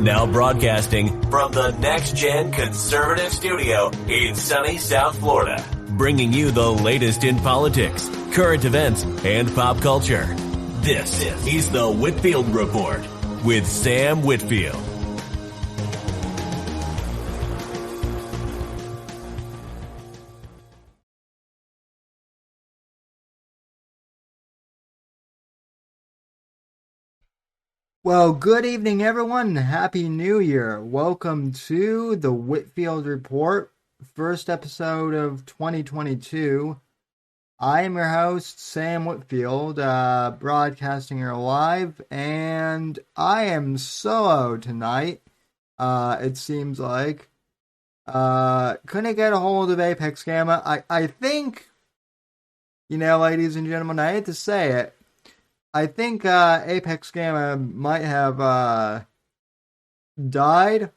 Now broadcasting from the Next Gen Conservative Studio in sunny South Florida, bringing you the latest in politics, current events, and pop culture. This is the Whitfield Report with Sam Whitfield. Well, good evening, everyone. Happy New Year. Welcome to the Whitfield Report, first episode of 2022. I am your host, Sam Whitfield, broadcasting here live, and I am solo tonight, it seems like. Couldn't get a hold of Apex Gamma. I think, ladies and gentlemen, I hate to say it, I think Apex Gamma might have died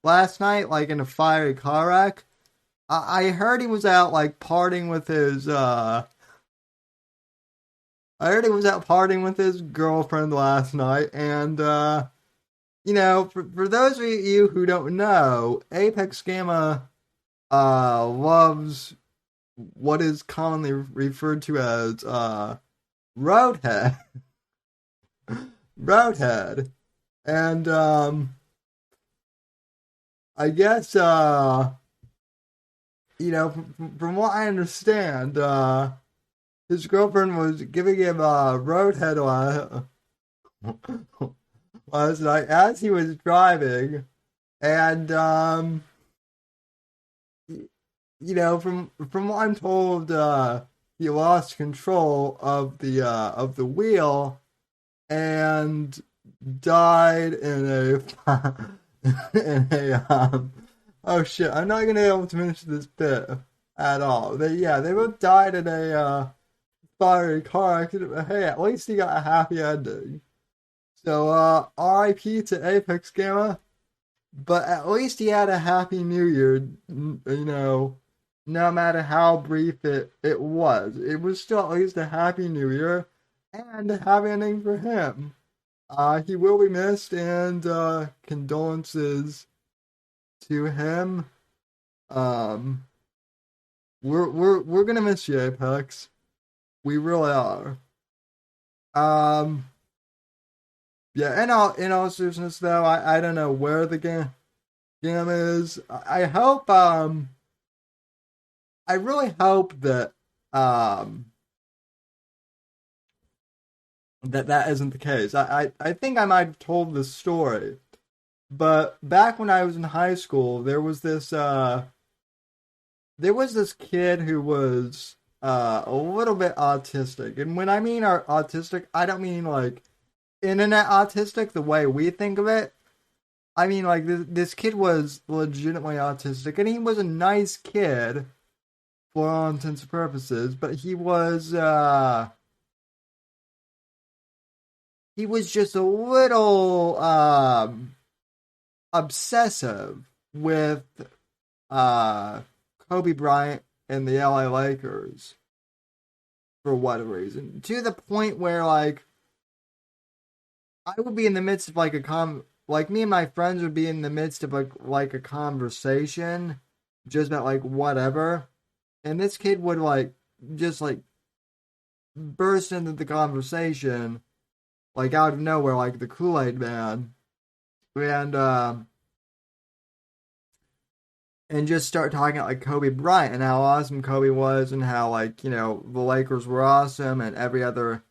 last night, like in a fiery car wreck. I heard he was out partying with his girlfriend last night, and for those of you who don't know, Apex Gamma loves what is commonly referred to as Roadhead. Roadhead. And I guess from what I understand, his girlfriend was giving him Roadhead last night as he was driving, and from what I'm told, he lost control of the wheel and died in a oh shit, I'm not gonna be able to finish this bit at all. They both died in a fiery car accident, but hey, at least he got a happy ending. So RIP to Apex Gamma, but at least he had a happy New Year, no matter how brief it was. It was still at least a happy New Year and a happy ending for him. He will be missed, and condolences to him. We're gonna miss you, Apex. We really are. Yeah, in all seriousness though, I don't know where the game is. I hope I really hope that that isn't the case. I think I might have told this story, but back when I was in high school, there was this kid who was a little bit autistic, and when I mean autistic, I don't mean like internet autistic the way we think of it. I mean like this kid was legitimately autistic, and he was a nice kid for all intents and purposes, but he was just a little obsessive with Kobe Bryant and the LA Lakers for whatever reason, to the point where I would be in the midst of me and my friends would be in the midst of like a conversation just about whatever, and this kid would just burst into the conversation out of nowhere, like the Kool-Aid Man, and just start talking about Kobe Bryant and how awesome Kobe was, and how the Lakers were awesome and every other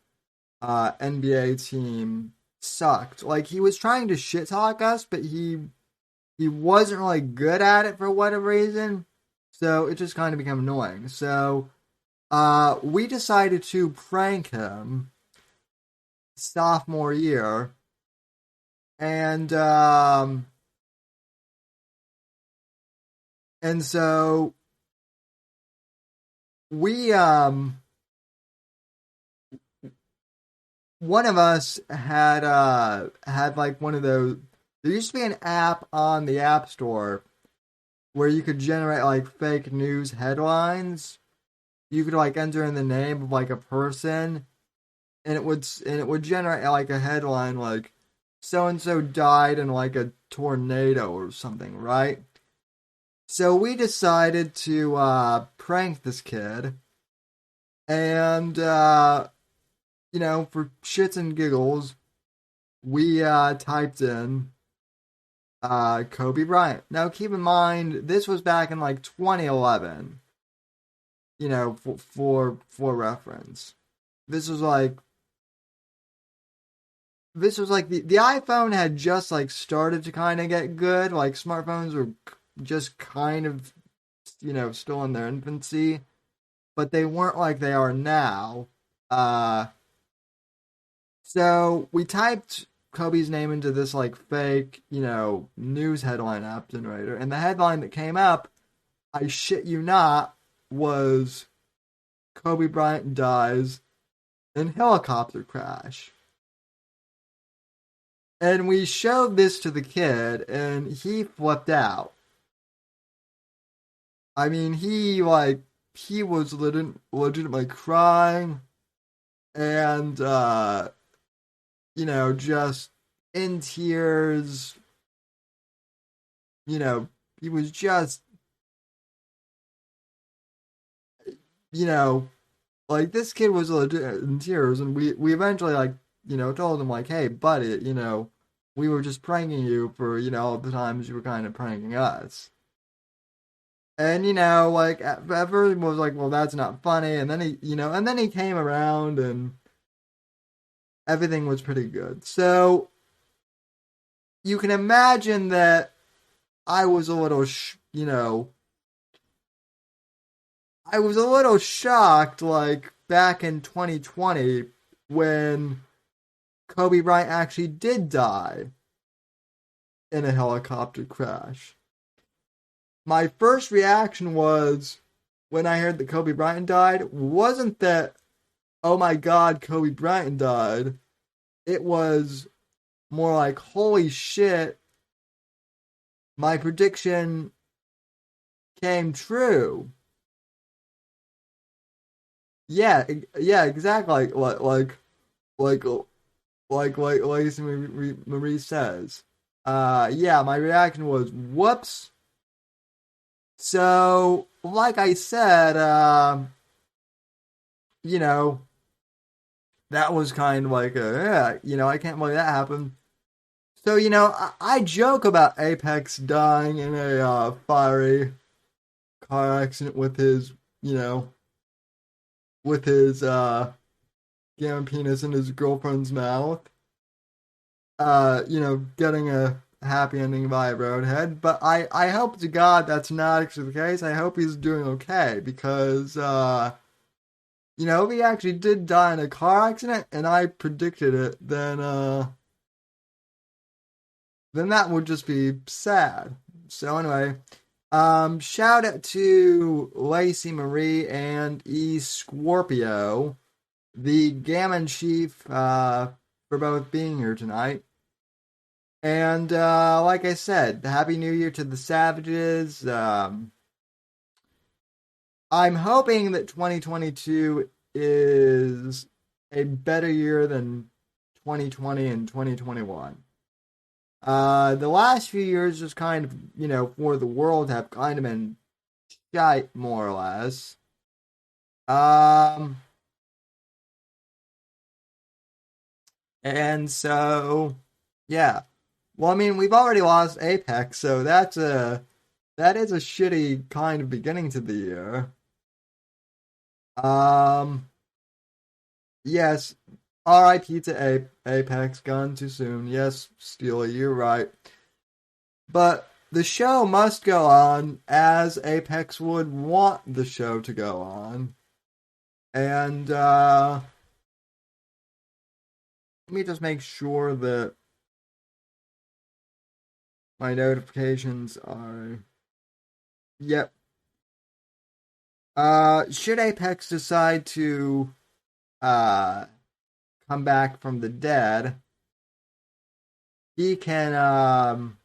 NBA team sucked. He was trying to shit talk us, but he wasn't really good at it for whatever reason. So it just kind of became annoying. So we decided to prank him sophomore year, and so we one of us had one of those. There used to be an app on the App Store where you could generate fake news headlines. You could enter in the name of a person, and it would generate a headline so and so died in like a tornado or something, right? So we decided to prank this kid, and for shits and giggles, we typed in Kobe Bryant. Now, keep in mind, this was back in like 2011. For reference, this was like the iPhone had just like started to kind of get good. Like smartphones were just kind of still in their infancy, but they weren't like they are now. Uh, so we typed Kobe's name into this like fake, news headline app generator, and the headline that came up, I shit you not, was Kobe Bryant dies in helicopter crash. And we showed this to the kid, and he flipped out. I mean, he was legitimately crying, and just in tears. He was just, you know, like this kid was legit in tears, and we eventually told him like, hey, buddy, we were just pranking you for all the times you were kind of pranking us. And like at first he was like, well, that's not funny, and then he came around, and everything was pretty good. So you can imagine that I was a little, I was a little shocked, like back in 2020 when Kobe Bryant actually did die in a helicopter crash. My first reaction was when I heard that Kobe Bryant died wasn't that, oh my god, Kobe Bryant died. It was more like, holy shit, my prediction came true. Yeah, yeah, exactly. Like Lacey Marie says. Yeah, my reaction was whoops. So, like I said, you know, that was kind of like I can't believe that happened. So, I joke about Apex dying in a fiery car accident with his, you know, with his gamma penis in his girlfriend's mouth. Getting a happy ending by a roadhead. But I hope to God that's not actually the case. I hope he's doing okay because, if he actually did die in a car accident and I predicted it, then that would just be sad. So anyway, shout out to Lacey Marie and E Scorpio, the Gammon Chief, for both being here tonight. And like I said, Happy New Year to the Savages. I'm hoping that 2022 is a better year than 2020 and 2021. The last few years, just kind of, for the world, have kind of been shite, more or less. And so, yeah. Well, I mean, we've already lost Apex, so that is a shitty kind of beginning to the year. Um, yes, R.I.P. to Apex, gone too soon. Yes, Steely, you're right. But the show must go on as Apex would want the show to go on. And let me just make sure that my notifications are. Yep. Should Apex decide to uh come back from the dead, he can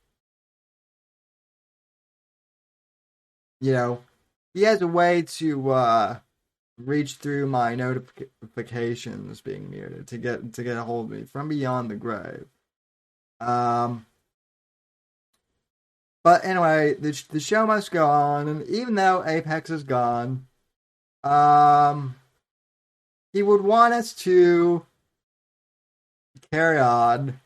he has a way to reach through my notifications being muted to get a hold of me from beyond the grave. Um, but anyway, the show must go on, and even though Apex is gone, um, he would want us to carry on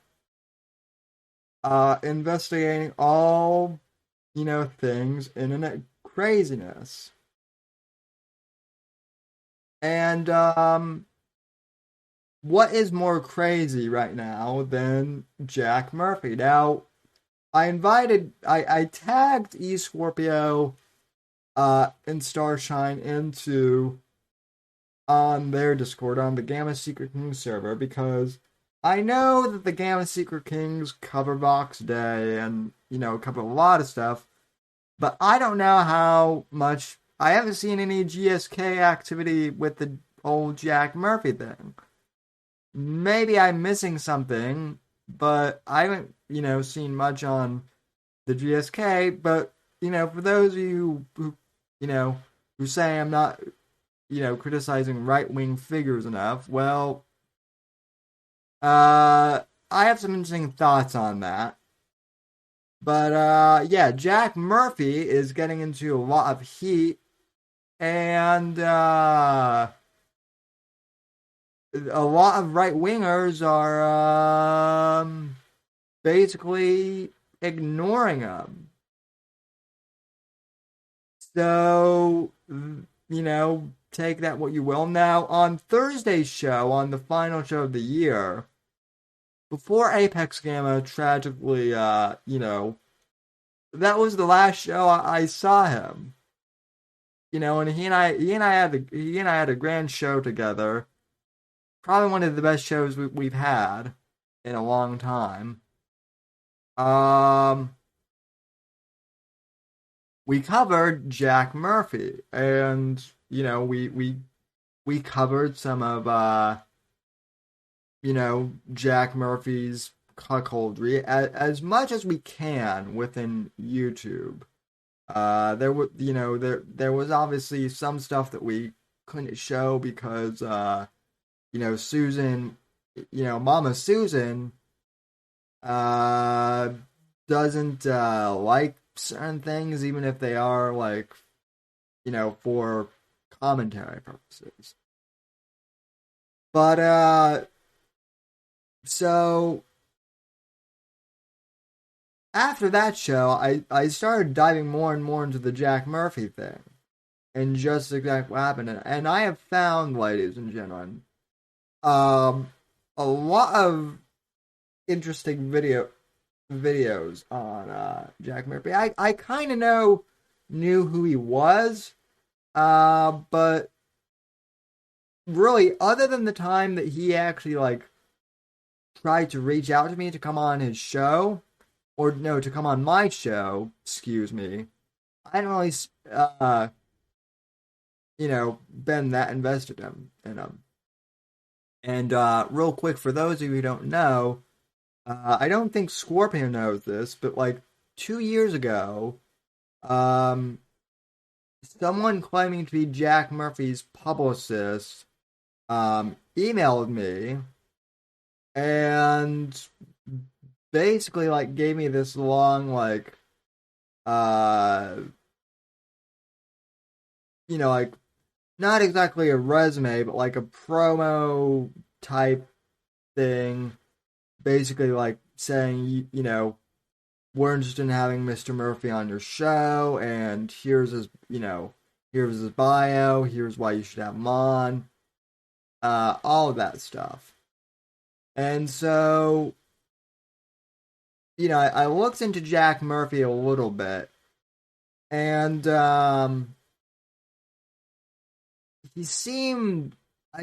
investigating all, things internet craziness. And what is more crazy right now than Jack Murphy? Now, I tagged eScorpio and Starshine into on their Discord on the Gamma Secret Kings server because I know that the Gamma Secret Kings cover Vox Day and cover a lot of stuff, but I don't know how much. I haven't seen any GSK activity with the old Jack Murphy thing. Maybe I'm missing something, but I haven't seen much on the GSK. But for those of you you know who say I'm not criticizing right wing figures enough, well, I have some interesting thoughts on that. But yeah, Jack Murphy is getting into a lot of heat, and a lot of right wingers are basically ignoring him. So, take that what you will. Now, on Thursday's show, on the final show of the year, before Apex Gamma tragically, that was the last show I saw him. And he and I had a grand show together. Probably one of the best shows we've had in a long time. Um, we covered Jack Murphy, and we covered some of Jack Murphy's cuckoldry as much as we can within YouTube. There was obviously some stuff that we couldn't show because Susan, Mama Susan, uh doesn't like certain things, even if they are like for commentary purposes. But so after that show, I started diving more and more into the Jack Murphy thing and just exactly what happened. And I have found, ladies and gentlemen, a lot of interesting videos on Jack Murphy. I kind of knew who he was, but really, other than the time that he actually like tried to reach out to me to come on his show, or no, to come on my show, excuse me, I don't really, been that invested in him. And real quick, for those of you who don't know, I don't think Scorpion knows this, but like 2 years ago, um, someone claiming to be Jack Murphy's publicist emailed me and basically like gave me this long like uh like not exactly a resume but like a promo type thing, basically like saying we're interested in having Mr. Murphy on your show, and here's his bio, here's why you should have him on, all of that stuff. And so I looked into Jack Murphy a little bit, and I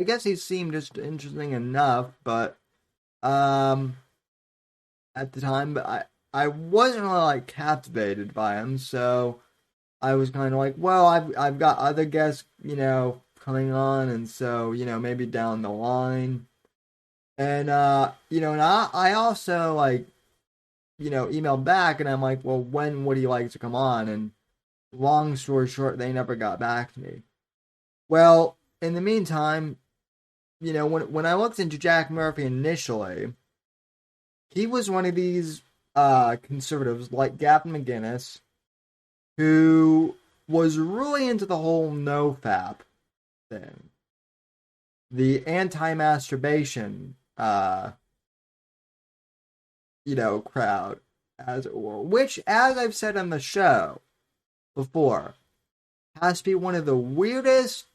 guess he seemed just interesting enough, but at the time, but I wasn't really like captivated by him, so I was kind of like, well, I've got other guests, coming on, and so maybe down the line, and and I also like emailed back, and I'm like, well, when would he like to come on? And long story short, they never got back to me. Well, in the meantime, when I looked into Jack Murphy initially, he was one of these conservatives like Gavin McInnes who was really into the whole no-fap thing, the anti-masturbation, crowd, as it were, which, as I've said on the show before, has to be one of the weirdest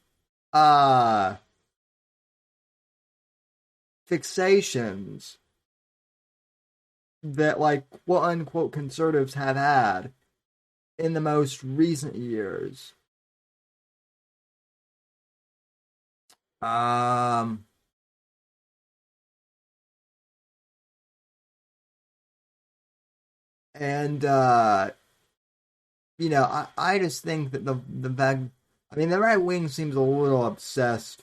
fixations that, like, quote unquote conservatives have had in the most recent years. Um, and I just think that the fact, I mean, the right wing seems a little obsessed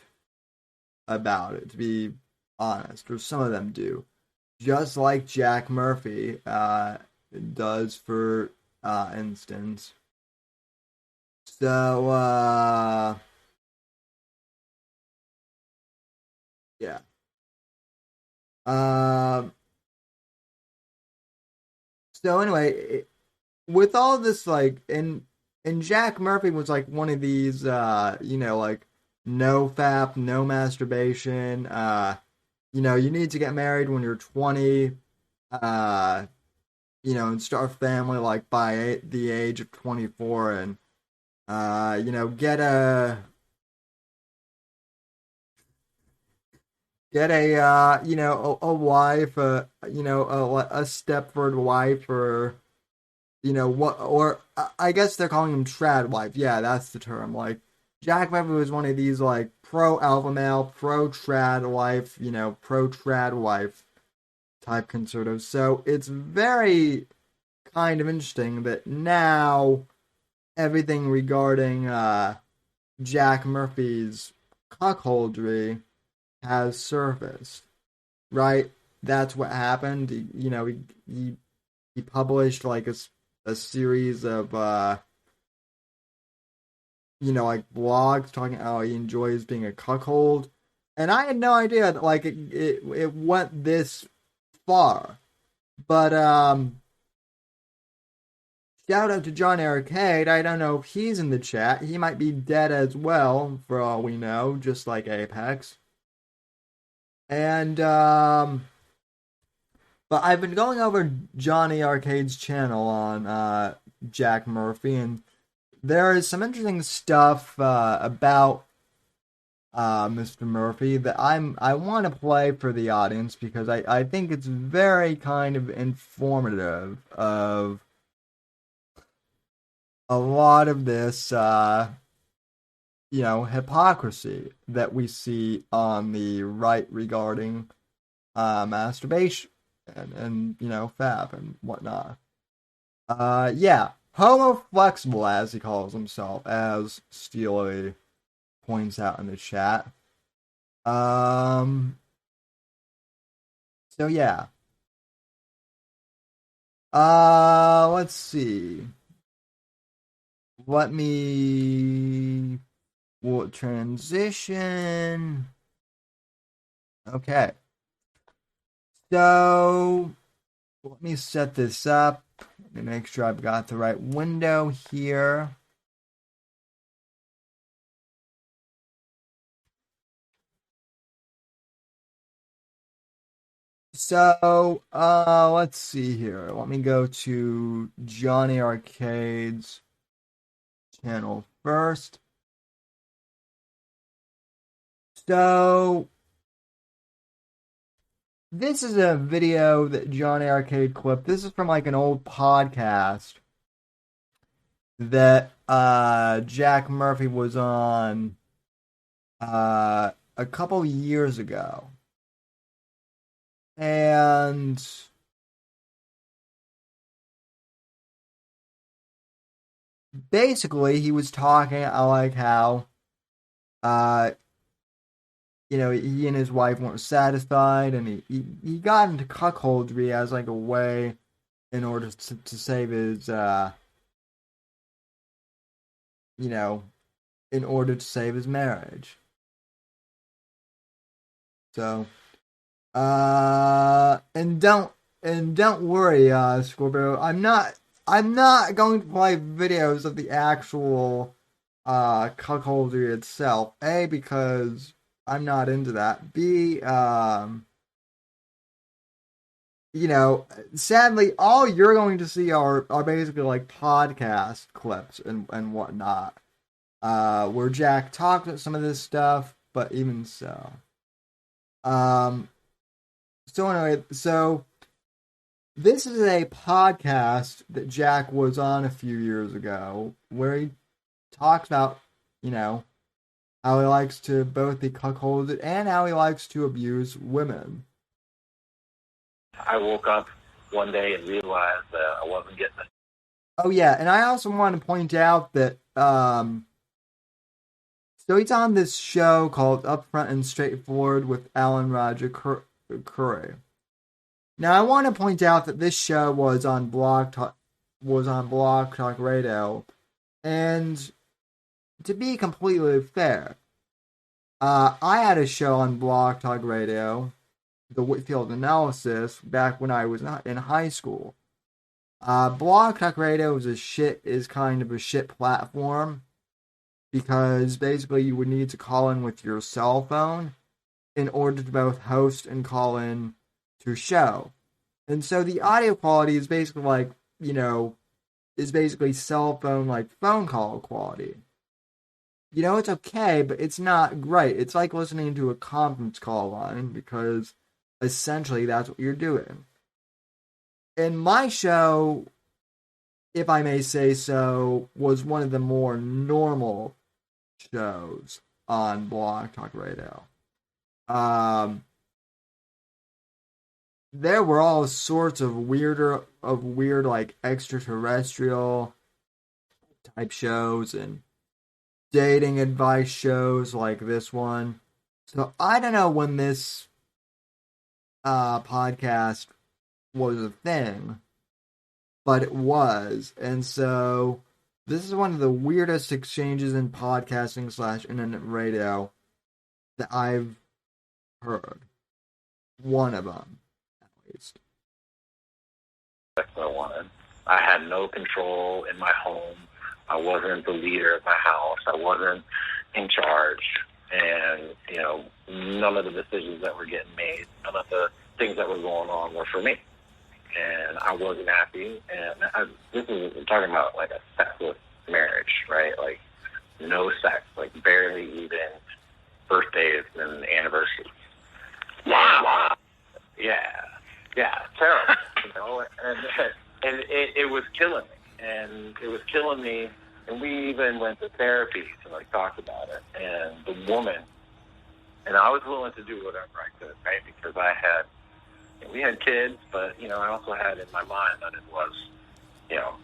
about it, to be honest, or some of them do, just like Jack Murphy does, for instance. So yeah. Um. So anyway, with all this, like, and Jack Murphy was like one of these, like, no fap, no masturbation. You need to get married when you're 20. Uh, and start a family like by the age of 24, and get a wife, a Stepford wife, or what, or I guess they're calling him trad wife. Yeah, that's the term. Like, Jack Murphy was one of these, like, pro alpha male, pro trad wife, pro trad wife type conservatives. So it's very kind of interesting that now everything regarding Jack Murphy's cuckoldry has surfaced, right? That's what happened. He published, like, a series of like, blogs talking how he enjoys being a cuckold, and I had no idea that, like, it went this far. But shout out to John Arcade. I don't know if he's in the chat. He might be dead as well, for all we know, just like Apex. And but I've been going over Johnny Arcade's channel on Jack Murphy, and there is some interesting stuff about Mr. Murphy that I want to play for the audience, because I think it's very kind of informative of a lot of this hypocrisy that we see on the right regarding masturbation and fap and whatnot. Yeah, homo flexible, as he calls himself, as Steely points out in the chat. So yeah. Let's see. Let me transition. Okay. So let me set this up. Let me make sure I've got the right window here. So, let's see here. Let me go to Johnny Arcade's channel first. So, this is a video that Johnny Arcade clipped. This is from, like, an old podcast that Jack Murphy was on a couple years ago. And basically he was talking like how he and his wife weren't satisfied, and he got into cuckoldry as, like, a way in order to save his in order to save his marriage. So and And don't worry, Scorpio. I'm not going to play videos of the actual cuckoldry itself. A, because I'm not into that. B, sadly, all you're going to see are basically like podcast clips and whatnot, where Jack talked about some of this stuff, but even so. Um, so anyway, so this is a podcast that Jack was on a few years ago, where he talks about, you know, how he likes to both be cuckolded and how he likes to abuse women. I woke up one day and realized that I wasn't getting it. Oh yeah, and I also want to point out that so he's on this show called Upfront and Straightforward with Alan Roger Curry. Now I want to point out that this show was on Blog Talk Radio, and to be completely fair, I had a show on Blog Talk Radio, the Whitfield Analysis, back when I was not in high school. Blog Talk Radio is kind of a shit platform, because basically you would need to call in with your cell phone in order to both host and call in to a show. And so the audio quality is basically like, is basically cell phone, like phone call quality. It's okay, but it's not great. It's like listening to a conference call line, because essentially that's what you're doing. And my show, if I may say so, was one of the more normal shows on Blog Talk Radio. There were all sorts of weird, like extraterrestrial type shows and dating advice shows like this one. So I don't know when this podcast was a thing, but it was. And so this is one of the weirdest exchanges in podcasting / internet radio that I've heard. One of them, at least. That's what I wanted. I had no control in my home. I wasn't the leader of my house. I wasn't in charge. And, none of the decisions that were getting made, none of the things that were going on were for me. And I wasn't happy. And we're talking about like a sexless marriage, right? Like no sex, like barely even birthdays and anniversaries. Wow. Yeah, terrible. And it was killing me. And it was killing me. And we even went to therapy to talk about it. And the woman, and I was willing to do whatever I could, right? Because we had kids, but, I also had in my mind that it was,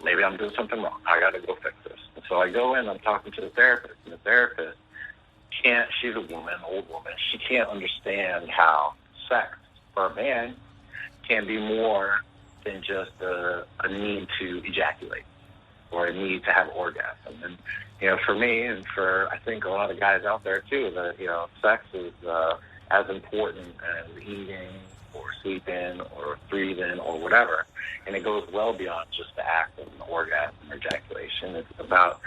maybe I'm doing something wrong. I got to go fix this. And so I go in, I'm talking to the therapist, and the therapist she's a woman, old woman, she can't understand how sex for a man can be more than just a need to ejaculate or a need to have orgasm. And, for me and for, I think, a lot of guys out there too, that, sex is as important as eating or sleeping or breathing or whatever. And it goes well beyond just the act of an orgasm or ejaculation. It's about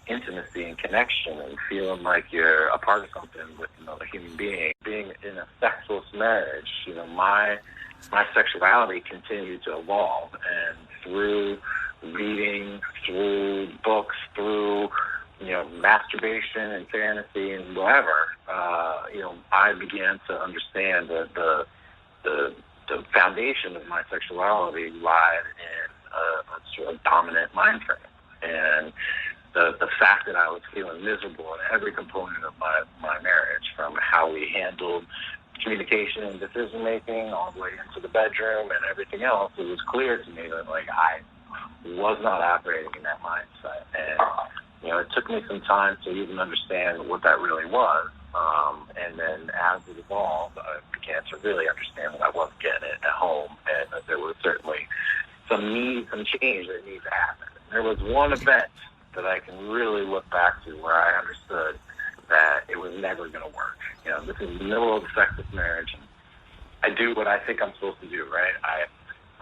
intimacy and connection and feeling like you're a part of something with another human being. Being in a sexless marriage, my sexuality continued to evolve, and through reading, through books, through masturbation and fantasy and whatever, I began to understand that the foundation of my sexuality lied in a sort of dominant mind frame. And the fact that I was feeling miserable in every component of my marriage, from how we handled communication and decision making all the way into the bedroom and everything else, it was clear to me that I was not operating in that mindset. And it took me some time to even understand what that really was. And then as it evolved, I began to really understand that I wasn't getting it at home, and that there was certainly some change that needs to happen. There was one event that I can really look back to where I understood that it was never going to work. This is the middle of a sexless marriage, and I do what I think I'm supposed to do, right?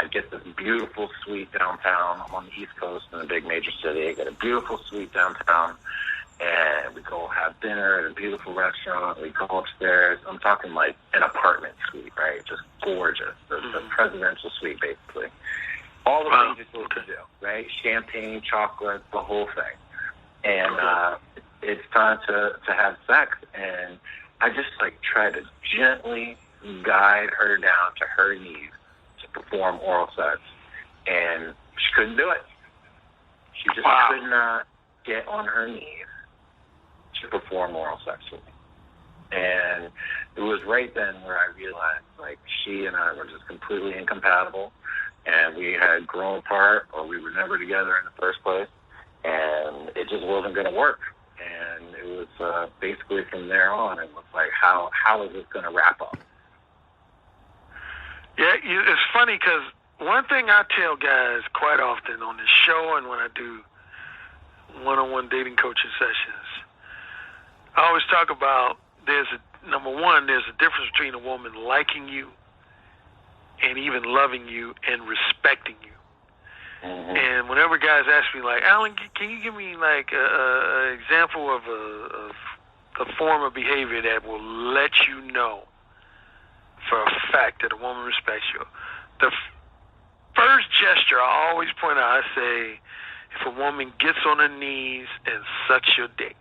I get this beautiful suite downtown. I'm on the East Coast in a big major city. I get a beautiful suite downtown, and we go have dinner at a beautiful restaurant. We go upstairs. I'm talking like an apartment suite, right? Just gorgeous. The presidential suite, basically. All the things you're supposed to do, right? Champagne, chocolate, the whole thing. And it's time to have sex. And I just like try to gently guide her down to her knees to perform oral sex. And she couldn't do it. She just could not get on her knees to perform oral sex with me. And it was right then where I realized, like, she and I were just completely incompatible, and we had grown apart, or we were never together in the first place, and it just wasn't going to work. And it was basically from there on, it was like, how is this going to wrap up? Yeah, it's funny because one thing I tell guys quite often on this show and when I do one-on-one dating coaching sessions, I always talk about number one, there's a difference between a woman liking you and even loving you and respecting you. Mm-hmm. And whenever guys ask me, like, Alan, can you give me like a example of a form of behavior that will let you know for a fact that a woman respects you? The first gesture I always point out, I say, if a woman gets on her knees and sucks your dick.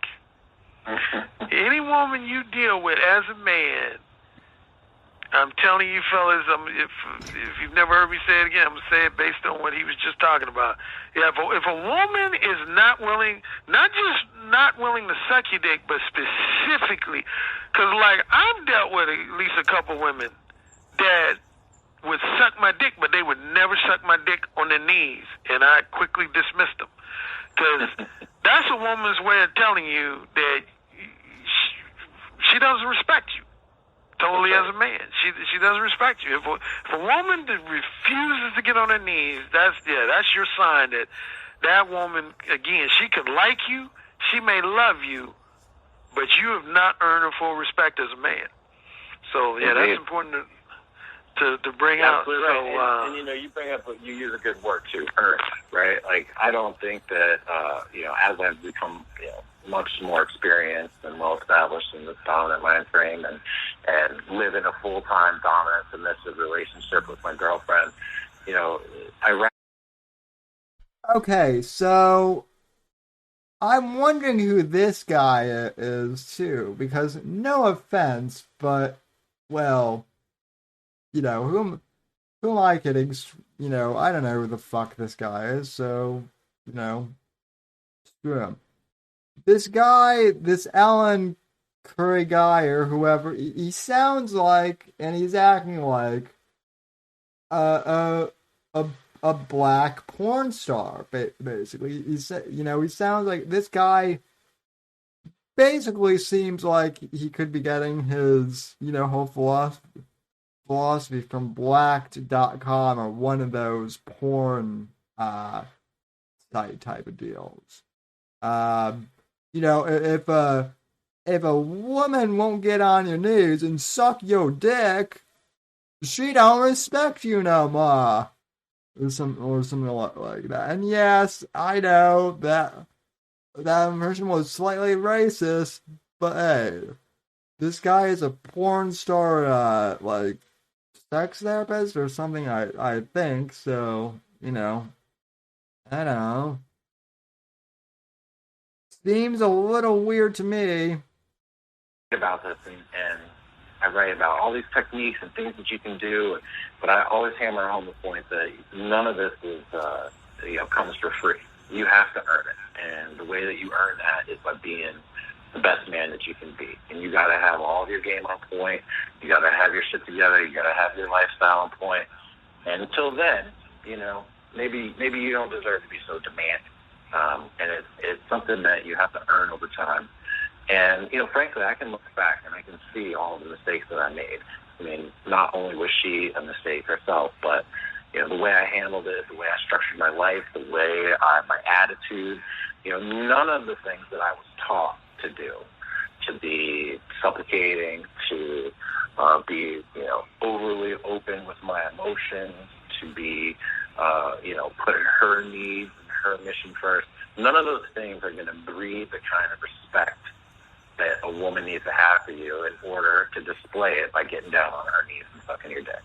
Any woman you deal with as a man, I'm telling you fellas, if you've never heard me say it again, I'm going to say it based on what he was just talking about. Yeah, if a woman is not willing, not just not willing to suck your dick, but specifically, because like I've dealt with at least a couple women that would suck my dick, but they would never suck my dick on their knees, and I quickly dismissed them. Because that's a woman's way of telling you that she doesn't respect you. Totally as a man. She doesn't respect you. If a woman that refuses to get on her knees, that's your sign that woman, again, she could like you, she may love you, but you have not earned her full respect as a man. So, yeah, that's important to bring out. Absolutely right. And, you know, you bring up, you use a good word too, earn, right? Like, I don't think that, as I've become, much more experienced and well established in this dominant mind frame and live in a full-time dominant submissive relationship with my girlfriend, Okay, so I'm wondering who this guy is too, because no offense, but well, who am I kidding? I don't know who the fuck this guy is, so screw him. This guy, this Alan Curry guy or whoever, he sounds like, and he's acting like a black porn star, basically. He sounds like this guy. Basically, seems like he could be getting his whole philosophy from Blacked.com or one of those porn site type of deals. If a woman won't get on your knees and suck your dick, she don't respect you no more. Or something like that. And yes, I know that version was slightly racist, but hey, this guy is a porn star, sex therapist or something, I think, so, I don't know. Seems a little weird to me. About this, and I write about all these techniques and things that you can do, but I always hammer home the point that none of this is, comes for free. You have to earn it, and the way that you earn that is by being the best man that you can be. And you got to have all of your game on point. You got to have your shit together. You got to have your lifestyle on point. And until then, maybe you don't deserve to be so demanding. And it's something that you have to earn over time. And, frankly, I can look back and I can see all the mistakes that I made. I mean, not only was she a mistake herself, but, the way I handled it, the way I structured my life, the way my attitude, none of the things that I was taught to do, to be supplicating, to be, overly open with my emotions, to be, put her needs and her mission first. None of those things are going to breed the kind of respect that a woman needs to have for you in order to display it by getting down on her knees and sucking your dick.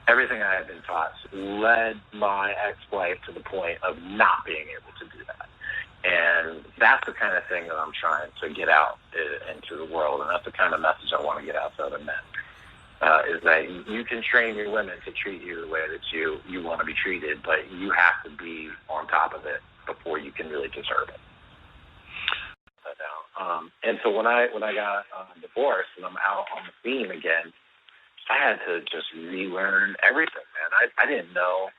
Everything I had been taught led my ex-wife to the point of not being able to do that. And that's the kind of thing that I'm trying to get out into the world, and that's the kind of message I want to get out to other men, is that you can train your women to treat you the way that you want to be treated, but you have to be on top of it before you can really deserve it. And so when I got divorced and I'm out on the scene again, I had to just relearn everything, man. I didn't know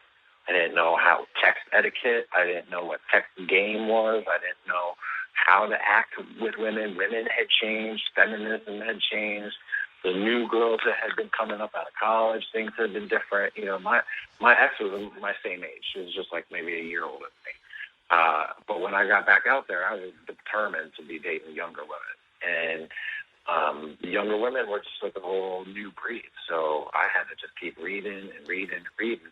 how text etiquette. I didn't know what text game was. I didn't know how to act with women. Women had changed. Feminism had changed. The new girls that had been coming up out of college, things had been different. My ex was my same age. She was just like maybe a year older than me. But when I got back out there, I was determined to be dating younger women. And the younger women were just like a whole new breed. So I had to just keep reading and reading and reading.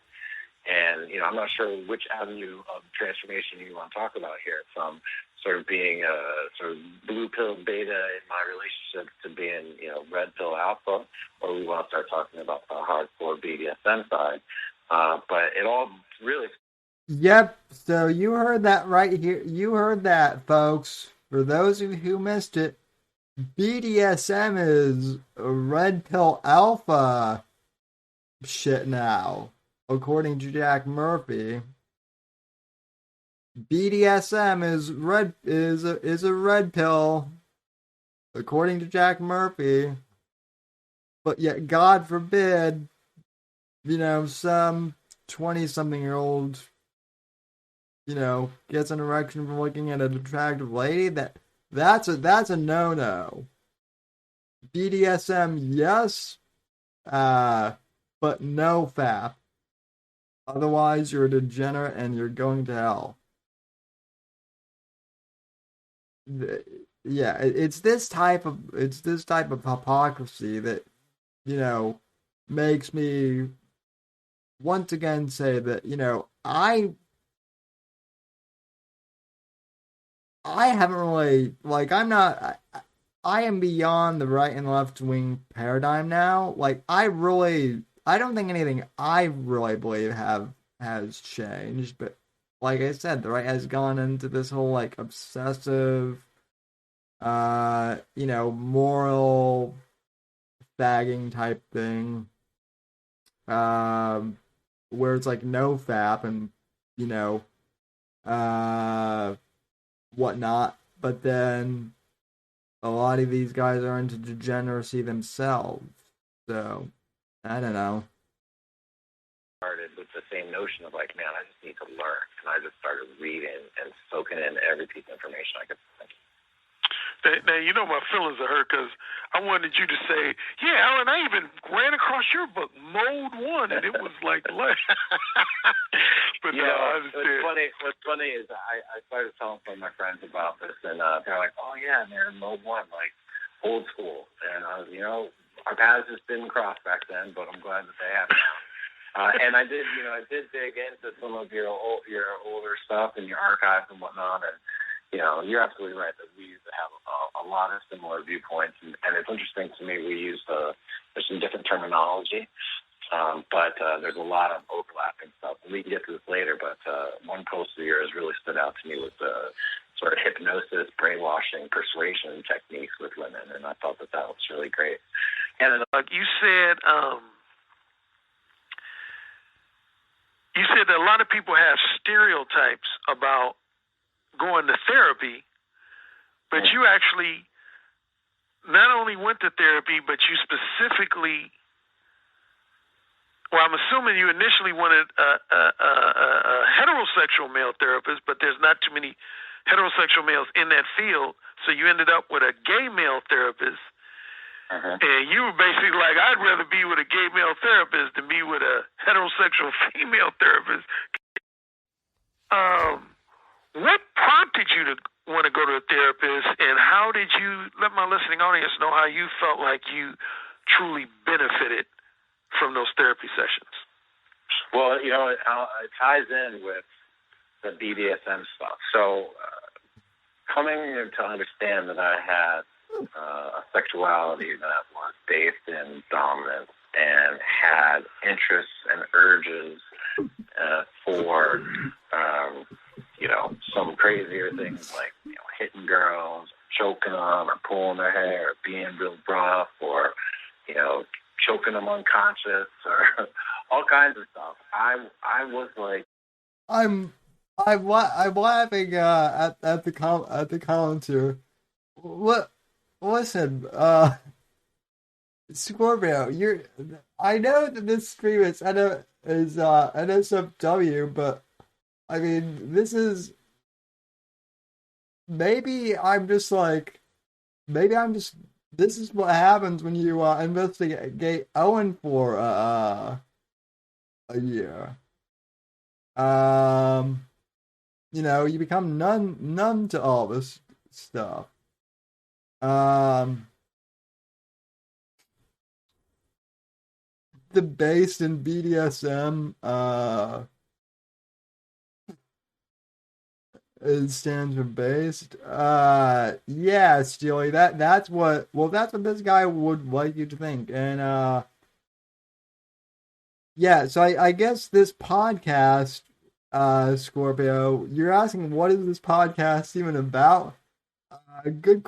And, I'm not sure which avenue of transformation you want to talk about here, from sort of being a sort of blue pill beta in my relationship to being, red pill alpha, or we want to start talking about the hardcore BDSM side. But it all really... Yep, so you heard that right here. You heard that, folks. For those of you who missed it, BDSM is a red pill alpha shit now, according to Jack Murphy. BDSM is a red pill, according to Jack Murphy. But yet, God forbid, some 20-something-year-old, gets an erection from looking at an attractive lady. That's a no-no. BDSM, yes, but no fap. Otherwise, you're a degenerate and you're going to hell. Yeah, it's this type of hypocrisy that, makes me once again say that, I haven't really, I am beyond the right and left wing paradigm now. I don't think anything I really believe has changed, but like I said, the right has gone into this whole obsessive, moral fagging type thing, where it's no fap and whatnot, but then a lot of these guys are into degeneracy themselves, so I don't know. Started with the same notion of man, I just need to learn, and I just started reading and soaking in every piece of information I could find. Now, my feelings are hurt because I wanted you to say, yeah, Alan, I even ran across your book, Mode 1, and it was but no, I understand. What's funny is I started telling some of my friends about this, and they're like, oh, yeah, they're in Mode 1, old school. And I was, our paths just didn't cross back then, but I'm glad that they have now. And I did dig into some of your older stuff and your archives and whatnot, and you're absolutely right that we used to have a lot of similar viewpoints, and it's interesting to me we used there's some different terminology, but there's a lot of overlapping stuff. And we can get to this later, but one post of yours really stood out to me with the sort of hypnosis, brainwashing, persuasion techniques with women, and I thought that was really great. And then, you said that a lot of people have stereotypes about going to therapy, but you actually not only went to therapy, but you specifically, I'm assuming you initially wanted a heterosexual male therapist, but there's not too many heterosexual males in that field, so you ended up with a gay male therapist. And you were basically like, I'd rather be with a gay male therapist than be with a heterosexual female therapist. What prompted you to want to go to a therapist, and how did you let my listening audience know how you felt like you truly benefited from those therapy sessions? Well, it ties in with the BDSM stuff. So coming to understand that I had a sexuality that was based in dominance and had interests and urges for, some crazier things like, hitting girls, choking them, or pulling their hair, or being real rough, or, choking them unconscious, or all kinds of stuff. I was like, I'm laughing at the comments here. What? Listen, Scorpio, I know that this stream is NSFW, but I mean, this is maybe this is what happens when you investigate Owen for a year. You become numb to all this stuff. The based in BDSM, it stands for based. Yeah, Steely, that's what this guy would like you to think. And yeah, so I guess this podcast, Scorpio, you're asking what is this podcast even about? Good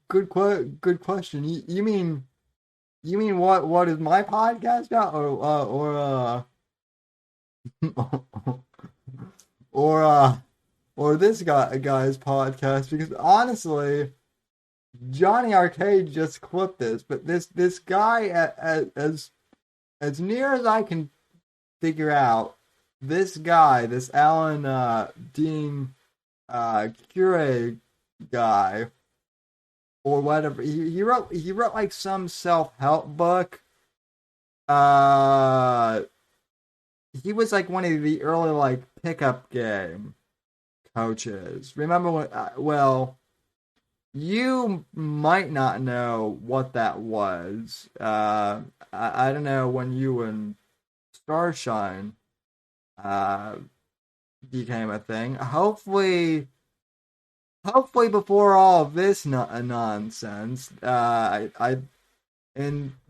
good question. You mean what is my podcast about, or this guy's podcast? Because honestly, Johnny Arcade just clipped this, but this guy, as near as I can figure out, this guy, this Alan Dean Cure guy, or whatever, he wrote like some self-help book. He was like one of the early like pickup game coaches. Remember when? Well, you might not know what that was. I don't know when you and Starshine became a thing. Hopefully before all of this nonsense, and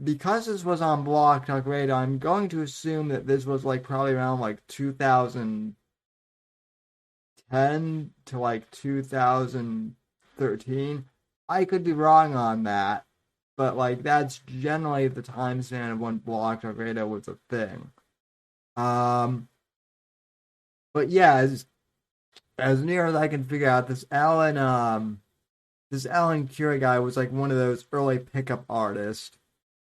because this was on Block Talk Radio, I'm going to assume that this was like probably around like 2010 to like 2013. I could be wrong on that, but like that's generally the time span of when Block Talk Radio was a thing. But yeah, as near as I can figure out, this Alan Cure guy was like one of those early pickup artist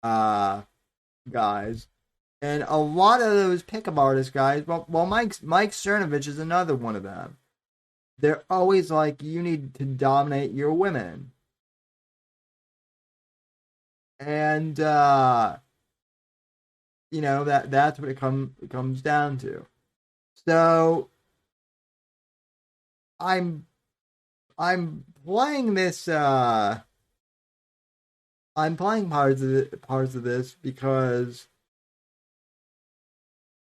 guys, and a lot of those pickup artist guys. Well, Mike Cernovich is another one of them. They're always like, you need to dominate your women, and that's what it comes down to. So I'm playing this. I'm playing parts of this because,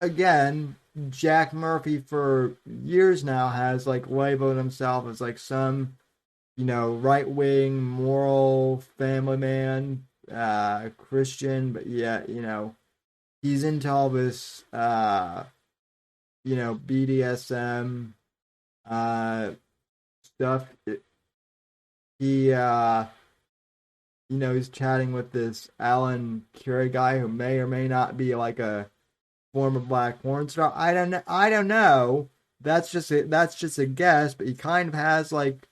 again, Jack Murphy for years now has like labeled himself as like some, right wing, moral family man, Christian, but yet he's into all this, BDSM stuff. He he's chatting with this Alan Cure guy who may or may not be like a former black porn star. I don't know. That's just a guess, but he kind of has like,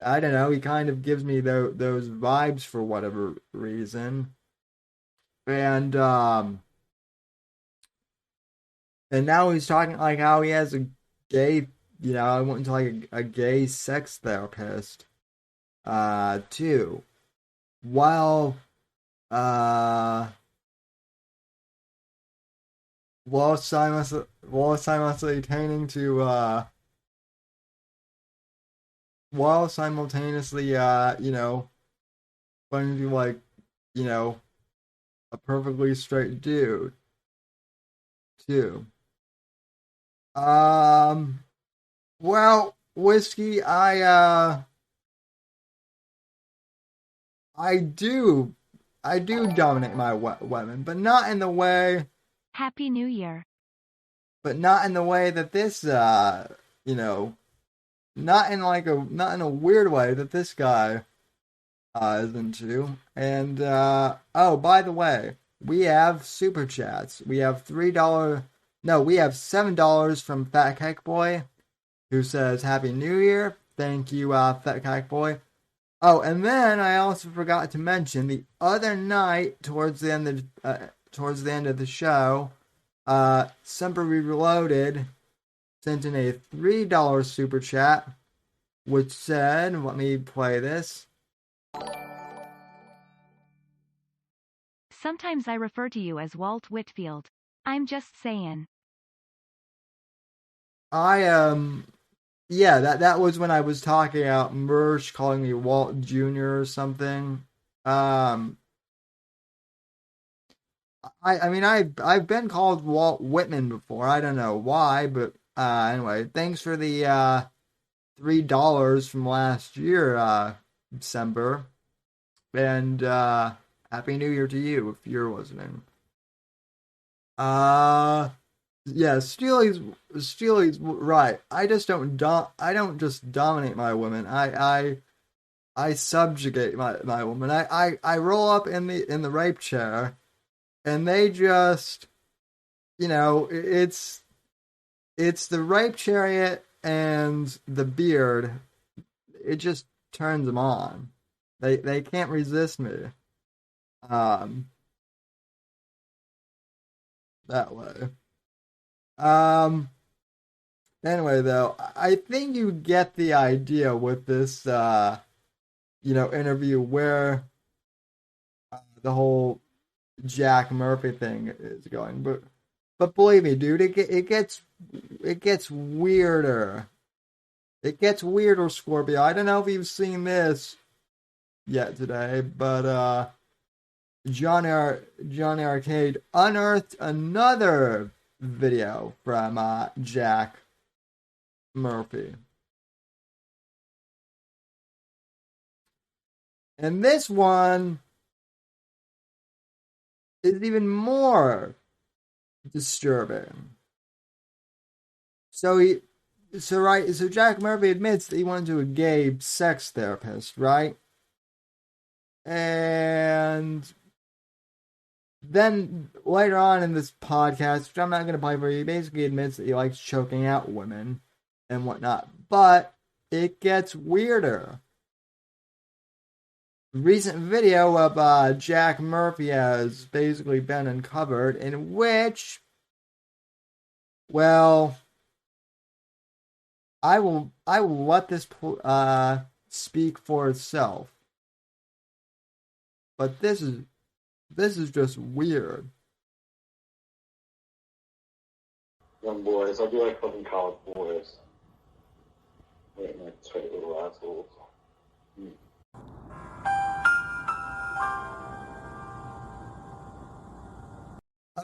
I don't know, he kind of gives me those vibes for whatever reason. And now he's talking like how he has a gay, I went into like a gay sex therapist too. While simultaneously going to like a perfectly straight dude, too. Well, Whiskey, I do, I do dominate my women, but not in the way, Happy New Year. but not in the way that this, not in a weird way that this guy is into. And oh, by the way, we have super chats. We have $3. No, we have $7 from Fat Cake Boy, who says Happy New Year. Thank you, Fat Cake Boy. Oh, and then I also forgot to mention the other night, towards the end of the show, Semper Reloaded sent in a $3 super chat, which said, let me play this. Sometimes I refer to you as Walt Whitfield. I'm just saying. Yeah, that was when I was talking about Mersh calling me Walt Jr. or something. I mean I've been called Walt Whitman before. I don't know why, but anyway, thanks for the $3 from last year, December, and Happy New Year to you if you're listening. Yeah, Steely's right. I don't just dominate my women. I subjugate my woman. I roll up in the rape chair, and they just, it's the rape chariot and the beard. It just turns them on. They can't resist me. That way. Anyway, though, I think you get the idea with this, interview where the whole Jack Murphy thing is going. But believe me, dude, it gets weirder. It gets weirder, Scorpio. I don't know if you've seen this yet today, but John Arcade unearthed another video from Jack Murphy. And this one is even more disturbing. So Jack Murphy admits that he went to a gay sex therapist, right? And then later on in this podcast, which I'm not going to play for you, he basically admits that he likes choking out women and whatnot. But it gets weirder. Recent video of Jack Murphy has basically been uncovered, in which, well, I will let this speak for itself. But this is just weird. Young boys, I do like fucking college boys. Wait, my straight little assholes.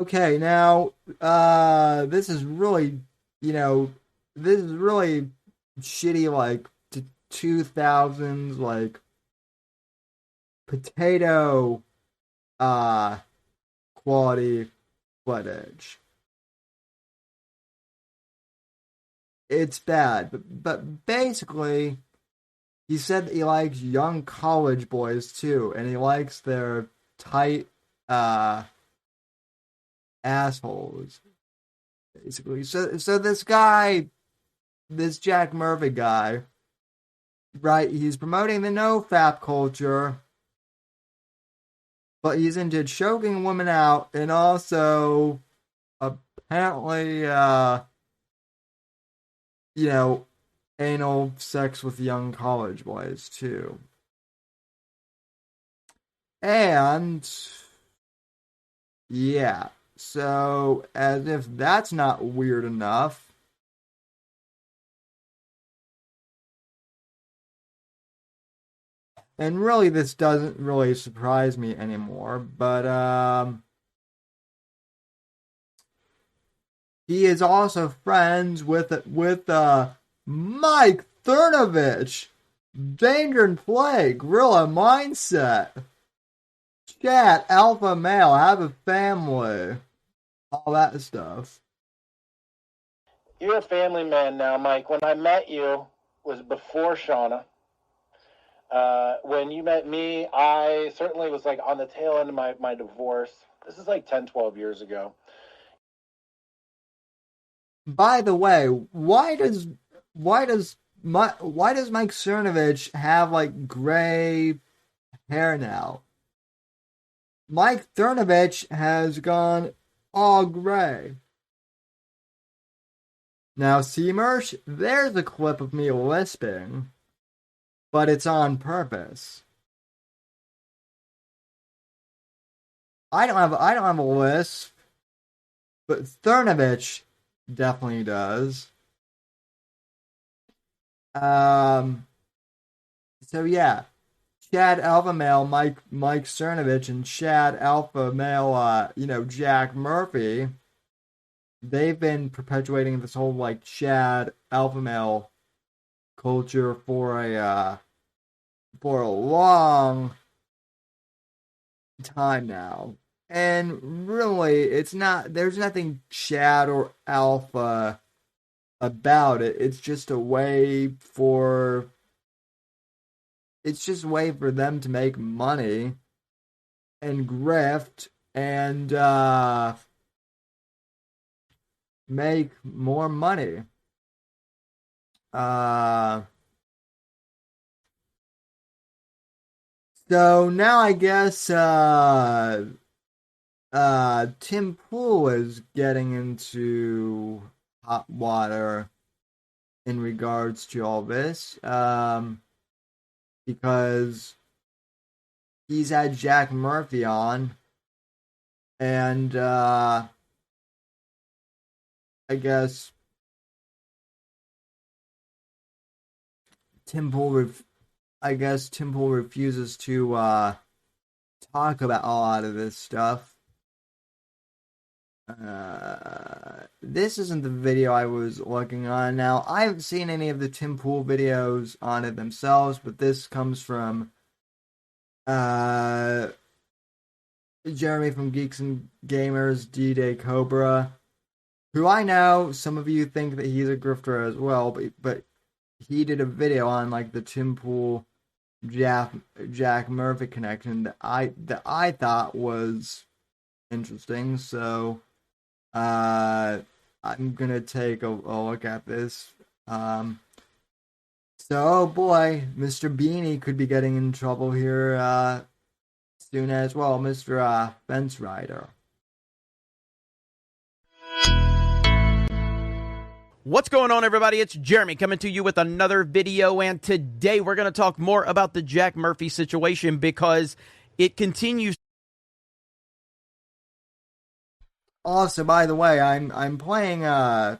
Okay, now, this is really, shitty, like, 2000s, like, potato, quality footage. It's bad, but basically, he said that he likes young college boys, too, and he likes their tight, assholes, basically. So this guy, this Jack Murphy guy, right? He's promoting the no-fap culture, but he's into choking women out and also apparently, anal sex with young college boys too. And yeah. So, as if that's not weird enough, and really this doesn't really surprise me anymore, but he is also friends with Mike Cernovich, Danger and Play, Gorilla Mindset, Chat, Alpha Male, Have a Family, all that stuff. You're a family man now, Mike. When I met you was before Shauna. When you met me, I certainly was like on the tail end of my divorce. This is like 10, 12 years ago. By the way, why does Mike Cernovich have like gray hair now? Mike Cernovich has gone all gray. Now, see, Mersh, there's a clip of me lisping, but it's on purpose. I don't have a lisp, but Cernovich definitely does. So yeah, Chad Alpha Male, Mike Cernovich, and Chad Alpha Male, Jack Murphy. They've been perpetuating this whole like Chad Alpha Male culture for a long time now, and really, there's nothing Chad or Alpha about it. It's just a way for them to make money and grift and make more money. So now I guess Tim Pool is getting into hot water in regards to all this, because he's had Jack Murphy on, and I guess Tim Pool refuses to talk about a lot of this stuff. This isn't the video I was looking on. Now, I haven't seen any of the Tim Pool videos on it themselves, but this comes from Jeremy from Geeks and Gamers, D-Day Cobra, who I know some of you think that he's a grifter as well, but he did a video on like the Tim Pool Jack Murphy connection that I thought was interesting. So I'm gonna take a look at this. So oh boy, Mr. Beanie could be getting in trouble here soon as well, Mr. Fence Rider. What's going on, everybody? It's Jeremy coming to you with another video, and today we're going to talk more about the Jack Murphy situation because it continues. Also, by the way, I'm playing a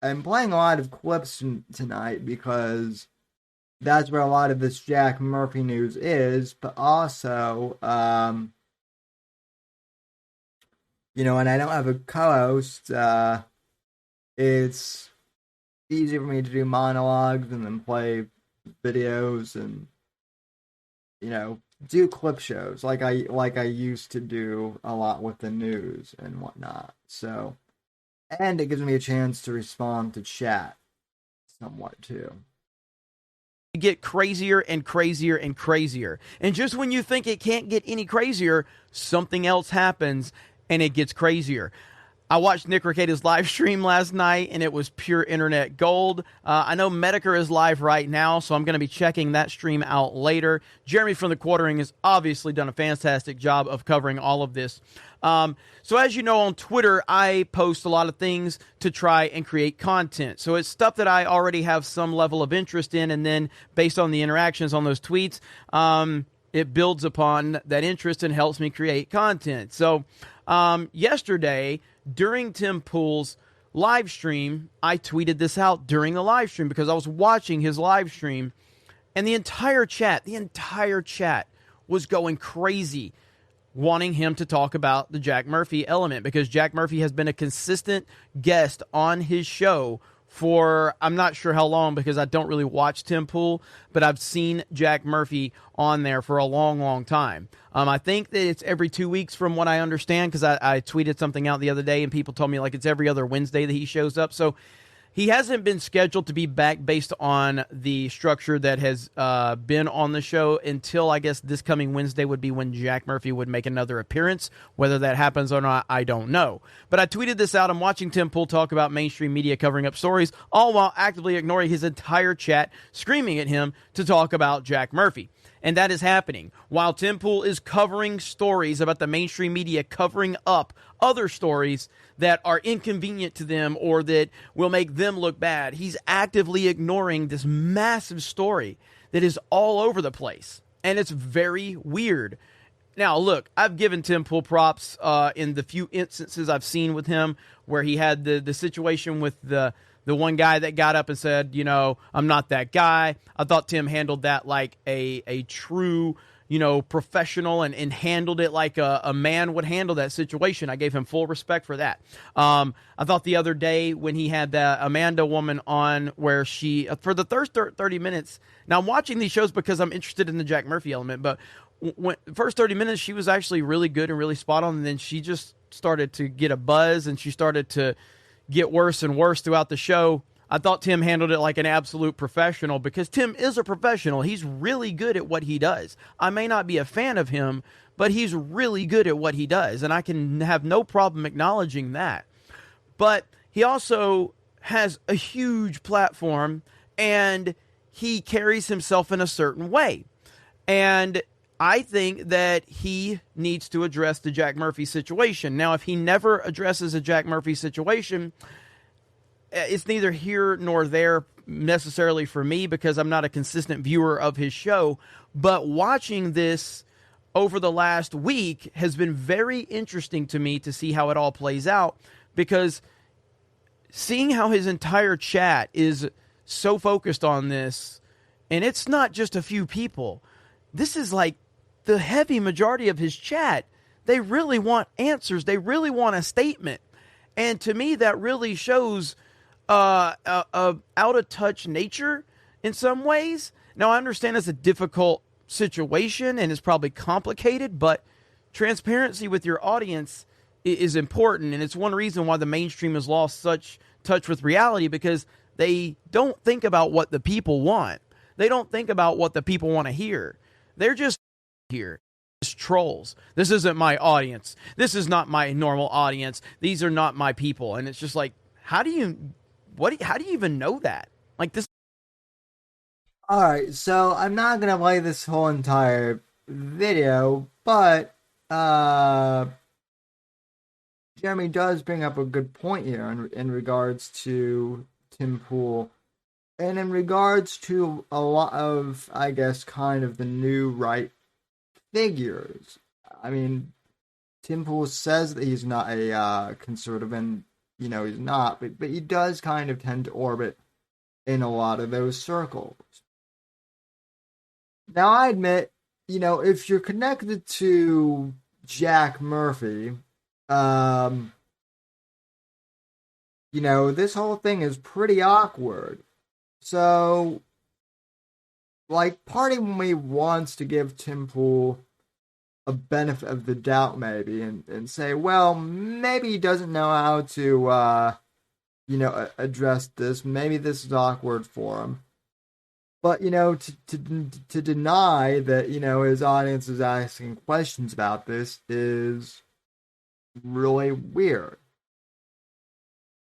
lot of clips tonight because that's where a lot of this Jack Murphy news is, but also and I don't have a co-host. It's easy for me to do monologues and then play videos and do clip shows like I used to do a lot with the news and whatnot. So, and it gives me a chance to respond to chat somewhat too. Get crazier and crazier and crazier. And just when you think it can't get any crazier, something else happens and it gets crazier. I watched Nick Ricada's live stream last night, and it was pure internet gold. I know Medicare is live right now, so I'm going to be checking that stream out later. Jeremy from The Quartering has obviously done a fantastic job of covering all of this. So as you know, on Twitter, I post a lot of things to try and create content. So it's stuff that I already have some level of interest in, and then based on the interactions on those tweets, it builds upon that interest and helps me create content. So yesterday, during Tim Pool's live stream, I tweeted this out during the live stream because I was watching his live stream, And the entire chat was going crazy wanting him to talk about the Jack Murphy element, because Jack Murphy has been a consistent guest on his show for, I'm not sure how long, because I don't really watch Tim Pool, but I've seen Jack Murphy on there for a long, long time. I think that it's every 2 weeks from what I understand, because I tweeted something out the other day and people told me like it's every other Wednesday that he shows up. So he hasn't been scheduled to be back based on the structure that has been on the show until, I guess, this coming Wednesday would be when Jack Murphy would make another appearance. Whether that happens or not, I don't know. But I tweeted this out. I'm watching Tim Pool talk about mainstream media covering up stories, all while actively ignoring his entire chat, screaming at him to talk about Jack Murphy. And that is happening while Tim Pool is covering stories about the mainstream media covering up other stories that are inconvenient to them or that will make them look bad. He's actively ignoring this massive story that is all over the place. And it's very weird. Now, look, I've given Tim Pool props in the few instances I've seen with him where he had the situation with the one guy that got up and said, you know, I'm not that guy. I thought Tim handled that like a true, you know, professional and handled it like a man would handle that situation. I gave him full respect for that. I thought the other day when he had the Amanda woman on where she, for the first 30 minutes, now I'm watching these shows because I'm interested in the Jack Murphy element, but when first 30 minutes, she was actually really good and really spot on. And then she just started to get a buzz and she started to get worse and worse throughout the show. I thought Tim handled it like an absolute professional because Tim is a professional. He's really good at what he does. I may not be a fan of him, but he's really good at what he does, and I can have no problem acknowledging that. But he also has a huge platform, and he carries himself in a certain way. And I think that he needs to address the Jack Murphy situation. Now, if he never addresses a Jack Murphy situation, it's neither here nor there necessarily for me because I'm not a consistent viewer of his show. But watching this over the last week has been very interesting to me to see how it all plays out, because seeing how his entire chat is so focused on this, and it's not just a few people. This is like the heavy majority of his chat. They really want answers. They really want a statement. And to me, that really shows a out-of-touch nature in some ways. Now, I understand it's a difficult situation and it's probably complicated, but transparency with your audience is important. And it's one reason why the mainstream has lost such touch with reality, because they don't think about what the people want. They don't think about what the people want to hear. They're just here. It's trolls. This isn't my audience. This is not my normal audience. These are not my people. And it's just like, how do you even know that? Like this. All right, so I'm not gonna play this whole entire video, but Jeremy does bring up a good point here in regards to Tim Pool, and in regards to a lot of, I guess, kind of the new right figures. I mean, Tim Pool says that he's not a conservative, and he's not, but he does kind of tend to orbit in a lot of those circles. Now, I admit, if you're connected to Jack Murphy, this whole thing is pretty awkward. So, like, part of me wants to give Tim Pool a benefit of the doubt, maybe, and say, well, maybe he doesn't know how to, address this. Maybe this is awkward for him. But, to deny that, his audience is asking questions about this is really weird.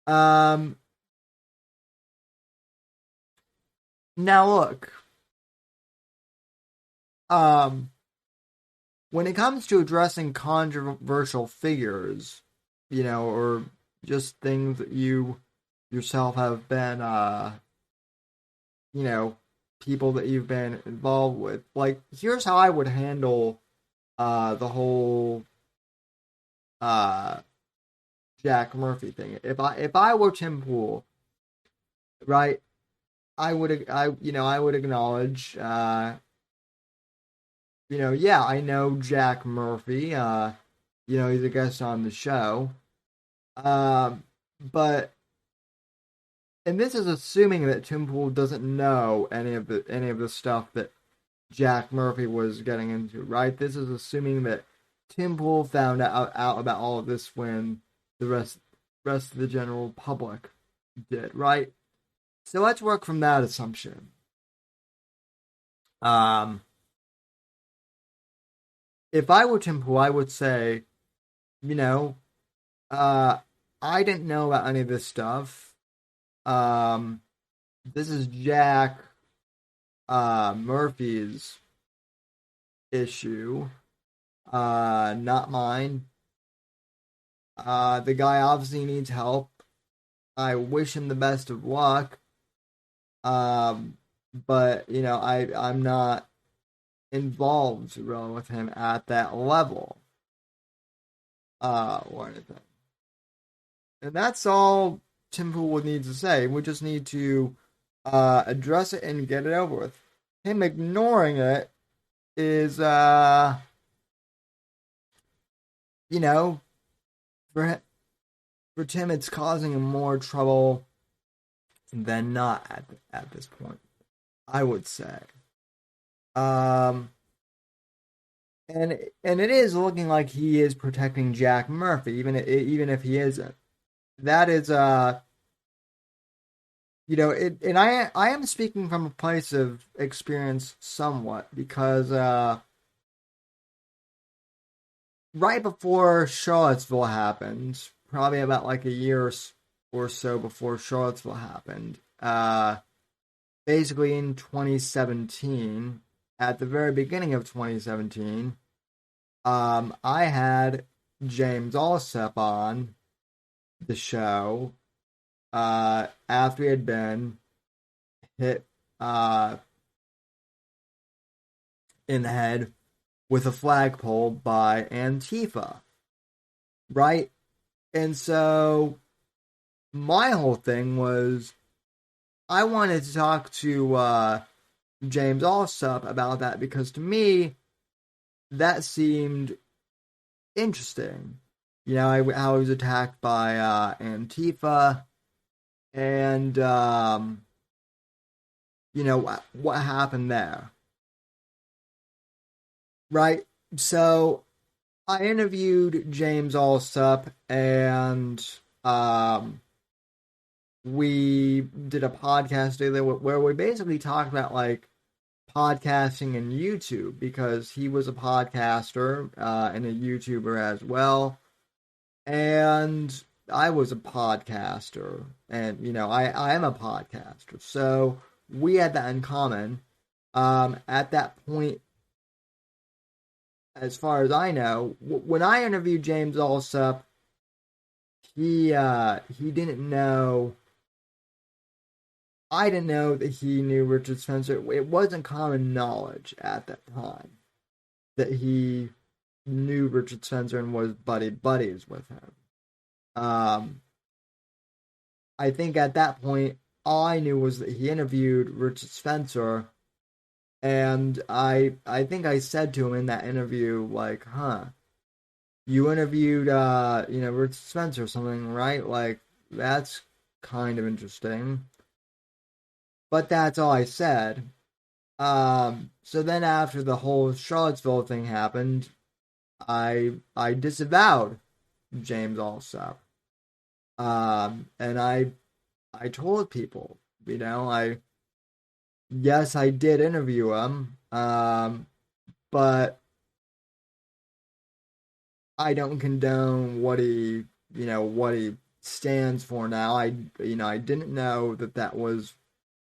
Now, look. When it comes to addressing controversial figures, or just things that you yourself have been, people that you've been involved with. Like, here's how I would handle the whole Jack Murphy thing. If I were Tim Pool, right, I would acknowledge, yeah, I know Jack Murphy. He's a guest on the show. But and this is assuming that Tim Pool doesn't know any of the stuff that Jack Murphy was getting into, right? This is assuming that Tim Pool found out about all of this when the rest of the general public did, right? So let's work from that assumption. If I were Tim Pool, I would say, I didn't know about any of this stuff. This is Jack Murphy's issue, not mine. The guy obviously needs help. I wish him the best of luck. But I'm not involved really with him at that level. Or anything. And that's all Tim Pool would need to say. We just need to address it and get it over with. Him ignoring it is, for Tim, it's causing him more trouble than not at this point, I would say. And it is looking like he is protecting Jack Murphy, even if he isn't. That is, and I am speaking from a place of experience somewhat, because right before Charlottesville happened, probably about like a year or so before Charlottesville happened, basically in 2017, at the very beginning of 2017, I had James Allsup on the show after he had been hit in the head with a flagpole by Antifa, right? And so my whole thing was I wanted to talk to James Allsup about that, because to me that seemed interesting. How he was attacked by Antifa, and what happened there, right? So I interviewed James Allsup, and we did a podcast together where we basically talked about like podcasting and YouTube, because he was a podcaster and a YouTuber as well. And I was a podcaster, and I am a podcaster, so we had that in common. At that point, as far as I know, when I interviewed James Allsup, he didn't know. I didn't know that he knew Richard Spencer. It wasn't common knowledge at that time that he knew Richard Spencer and was buddies with him. I think at that point, all I knew was that he interviewed Richard Spencer, and I think I said to him in that interview, like, you interviewed, Richard Spencer or something, right? Like, that's kind of interesting. But that's all I said. So then after the whole Charlottesville thing happened, I disavowed James Allsup. And I told people, yes, I did interview him, but I don't condone what he stands for now. I didn't know that was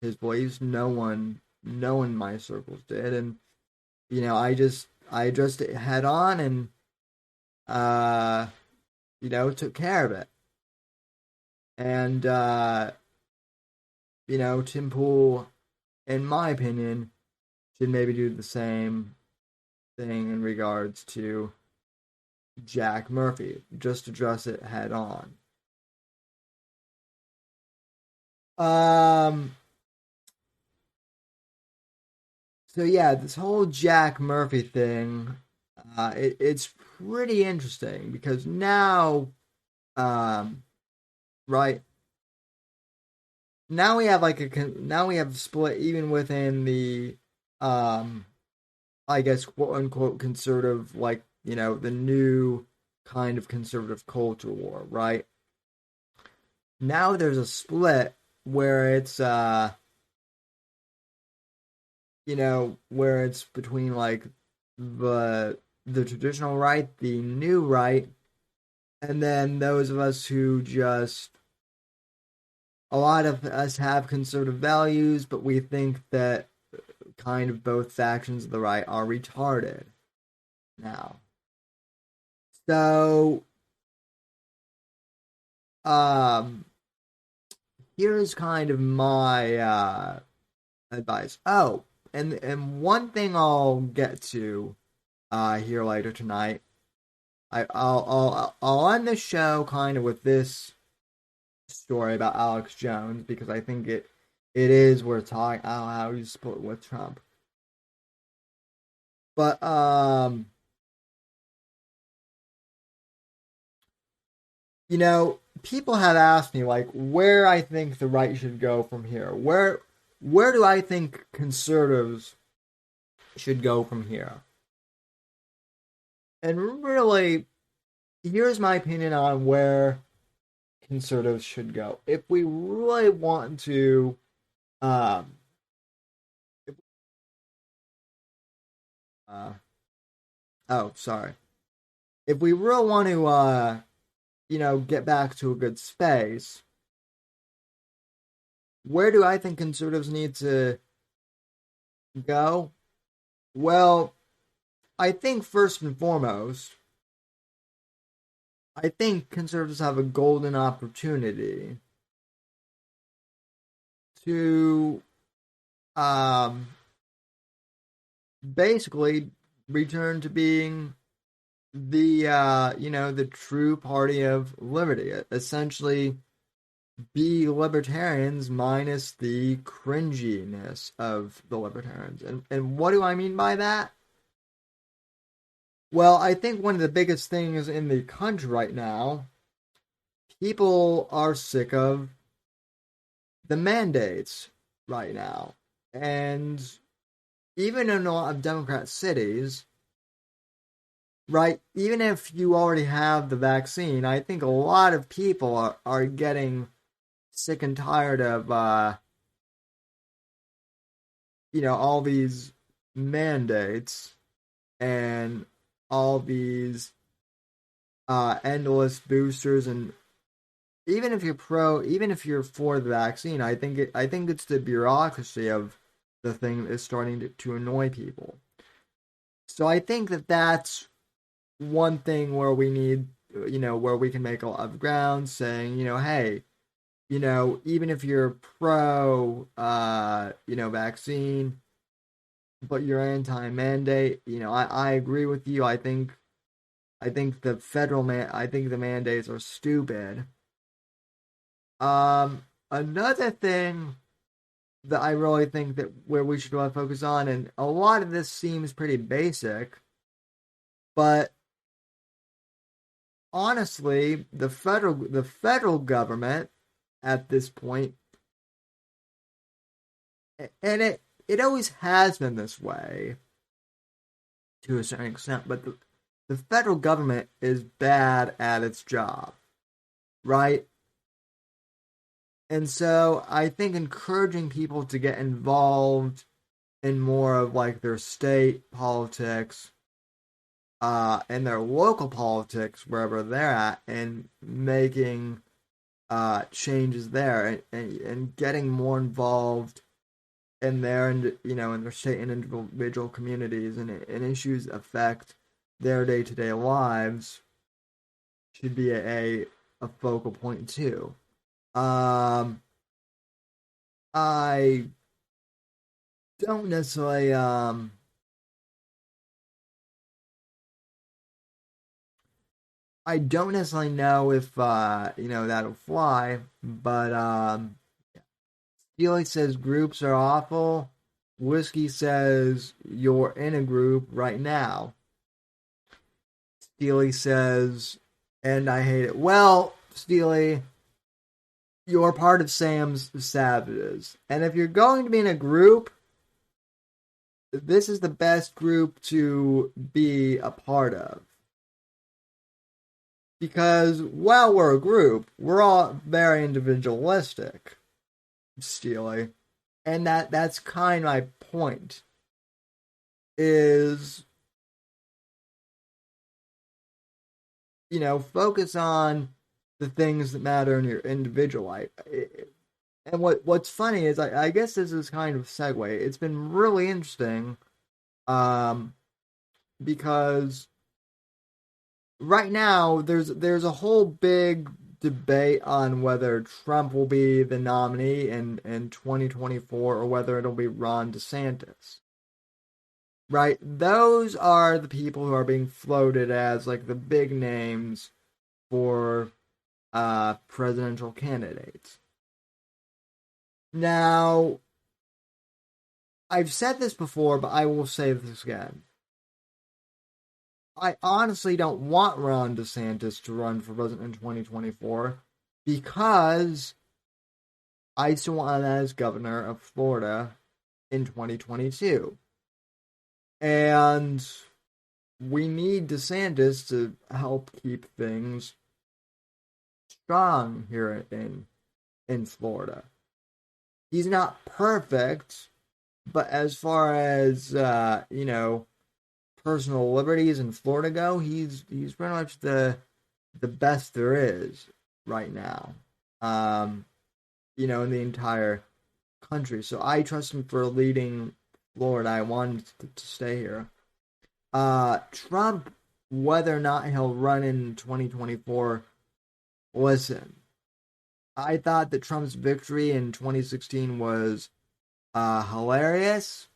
his beliefs. No one in my circles did, and I addressed it head on, and took care of it. And Tim Pool, in my opinion, should maybe do the same thing in regards to Jack Murphy. Just address it head on. So yeah, this whole Jack Murphy thing, it's pretty interesting because now, right now we have now we have a split even within the, I guess quote unquote conservative, like the new kind of conservative culture war, right? Now there's a split where it's where it's between like the traditional right, the new right, and then those of us who just a lot of us have conservative values, but we think that kind of both factions of the right are retarded now. So here's kind of my advice. Oh, and one thing I'll get to here later tonight. I'll end the show kind of with this story about Alex Jones because I think it is worth talking about how he split with Trump. But people have asked me like where I think the right should go from here. Where do I think conservatives should go from here? And really, here's my opinion on where conservatives should go. If we really want to, sorry. If we really want to, get back to a good space, where do I think conservatives need to go? Well, I think first and foremost, I think conservatives have a golden opportunity to basically return to being the the true party of liberty. Essentially be libertarians minus the cringiness of the libertarians. And what do I mean by that? Well, I think one of the biggest things in the country right now, people are sick of the mandates right now. And even in a lot of Democrat cities, right, even if you already have the vaccine, I think a lot of people are getting sick and tired of, all these mandates and all these endless boosters. And even if you're for the vaccine, I think it's the bureaucracy of the thing that is starting to annoy people. So I think that's one thing where we need, where we can make a lot of ground saying, hey, even if you're pro, vaccine, but you're anti-mandate, I agree with you. I think the mandates are stupid. Another thing that I really think that where we should focus on, and a lot of this seems pretty basic, but honestly, the federal government at this point, and it always has been this way to a certain extent, but the federal government is bad at its job, right? And so I think encouraging people to get involved in more of like their state politics, and their local politics wherever they're at, and making changes there, and getting more involved in their in their state and individual communities, and issues affect their day-to-day lives should be a focal point too. I don't necessarily know if that'll fly, but Felix says groups are awful. Whiskey says you're in a group right now. Steely says, and I hate it. Well, Steely, you're part of Sam's Savages. And if you're going to be in a group, this is the best group to be a part of. Because while we're a group, we're all very individualistic, Steely. And that's kind of my point. Is, focus on the things that matter in your individual life. And what's funny is, I guess this is kind of a segue. It's been really interesting, because right now there's a whole big debate on whether Trump will be the nominee in 2024 or whether it'll be Ron DeSantis. Right? Those are the people who are being floated as like the big names for presidential candidates. Now, I've said this before, but I will say this again. I honestly don't want Ron DeSantis to run for president in 2024 because I still want him as governor of Florida in 2022. And we need DeSantis to help keep things strong here in Florida. He's not perfect, but as far as, personal liberties in Florida go, he's pretty much the best there is right now. In the entire country. So I trust him for leading Florida. I want him to stay here. Trump, whether or not he'll run in 2024, listen, I thought that Trump's victory in 2016 was hilarious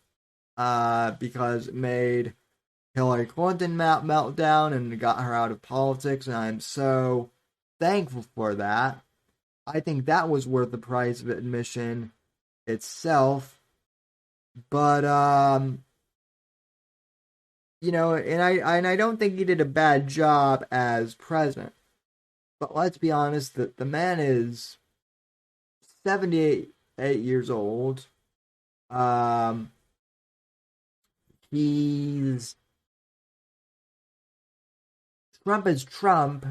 because it made Hillary Clinton melt down and got her out of politics, and I'm so thankful for that. I think that was worth the price of admission itself. But and I don't think he did a bad job as president. But let's be honest, that the man is 78 years old. He's Trump is Trump.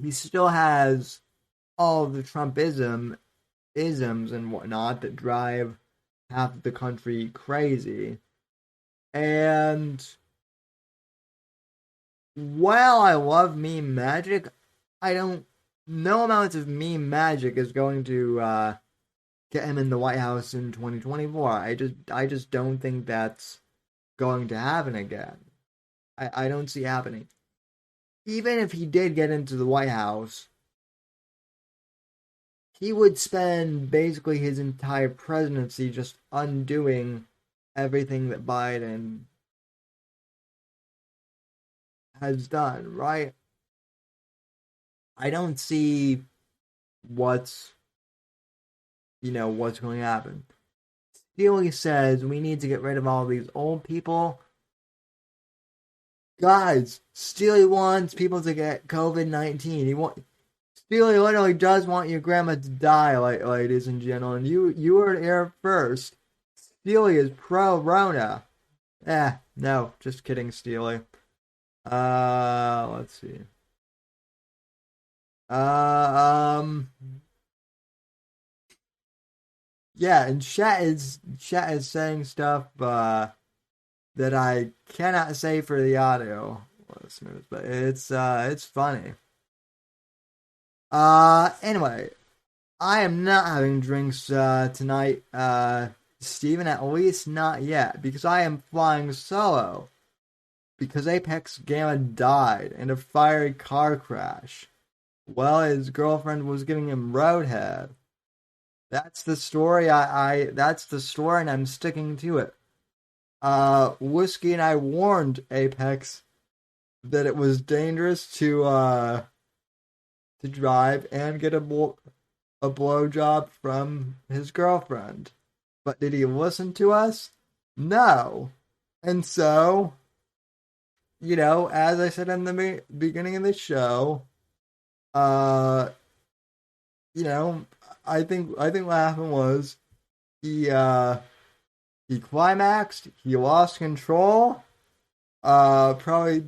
He still has all of the Trumpisms and whatnot that drive half of the country crazy. And while I love meme magic, no amount of meme magic is going to get him in the White House in 2024. I just don't think that's going to happen again. I don't see it happening. Even if he did get into the White House, he would spend basically his entire presidency just undoing everything that Biden has done, right? I don't see what's going to happen. Steely says we need to get rid of all these old people. Guys, Steely wants people to get COVID-19. Steely literally does want your grandma to die, ladies and gentlemen. You heard it here first. Steely is pro-Rona. No, just kidding, Steely. Let's see. Yeah, and chat is saying stuff that I cannot say for the audio listeners, but it's funny. Anyway, I am not having drinks tonight, Steven, at least not yet, because I am flying solo. Because Apex Gamma died in a fiery car crash. Well, his girlfriend was giving him roadhead. That's the story. That's the story, and I'm sticking to it. Whiskey and I warned Apex that it was dangerous to drive and get a blowjob from his girlfriend. But did he listen to us? No. And so, as I said in the beginning of the show, uh, you know, I think what happened was he climaxed, he lost control, probably,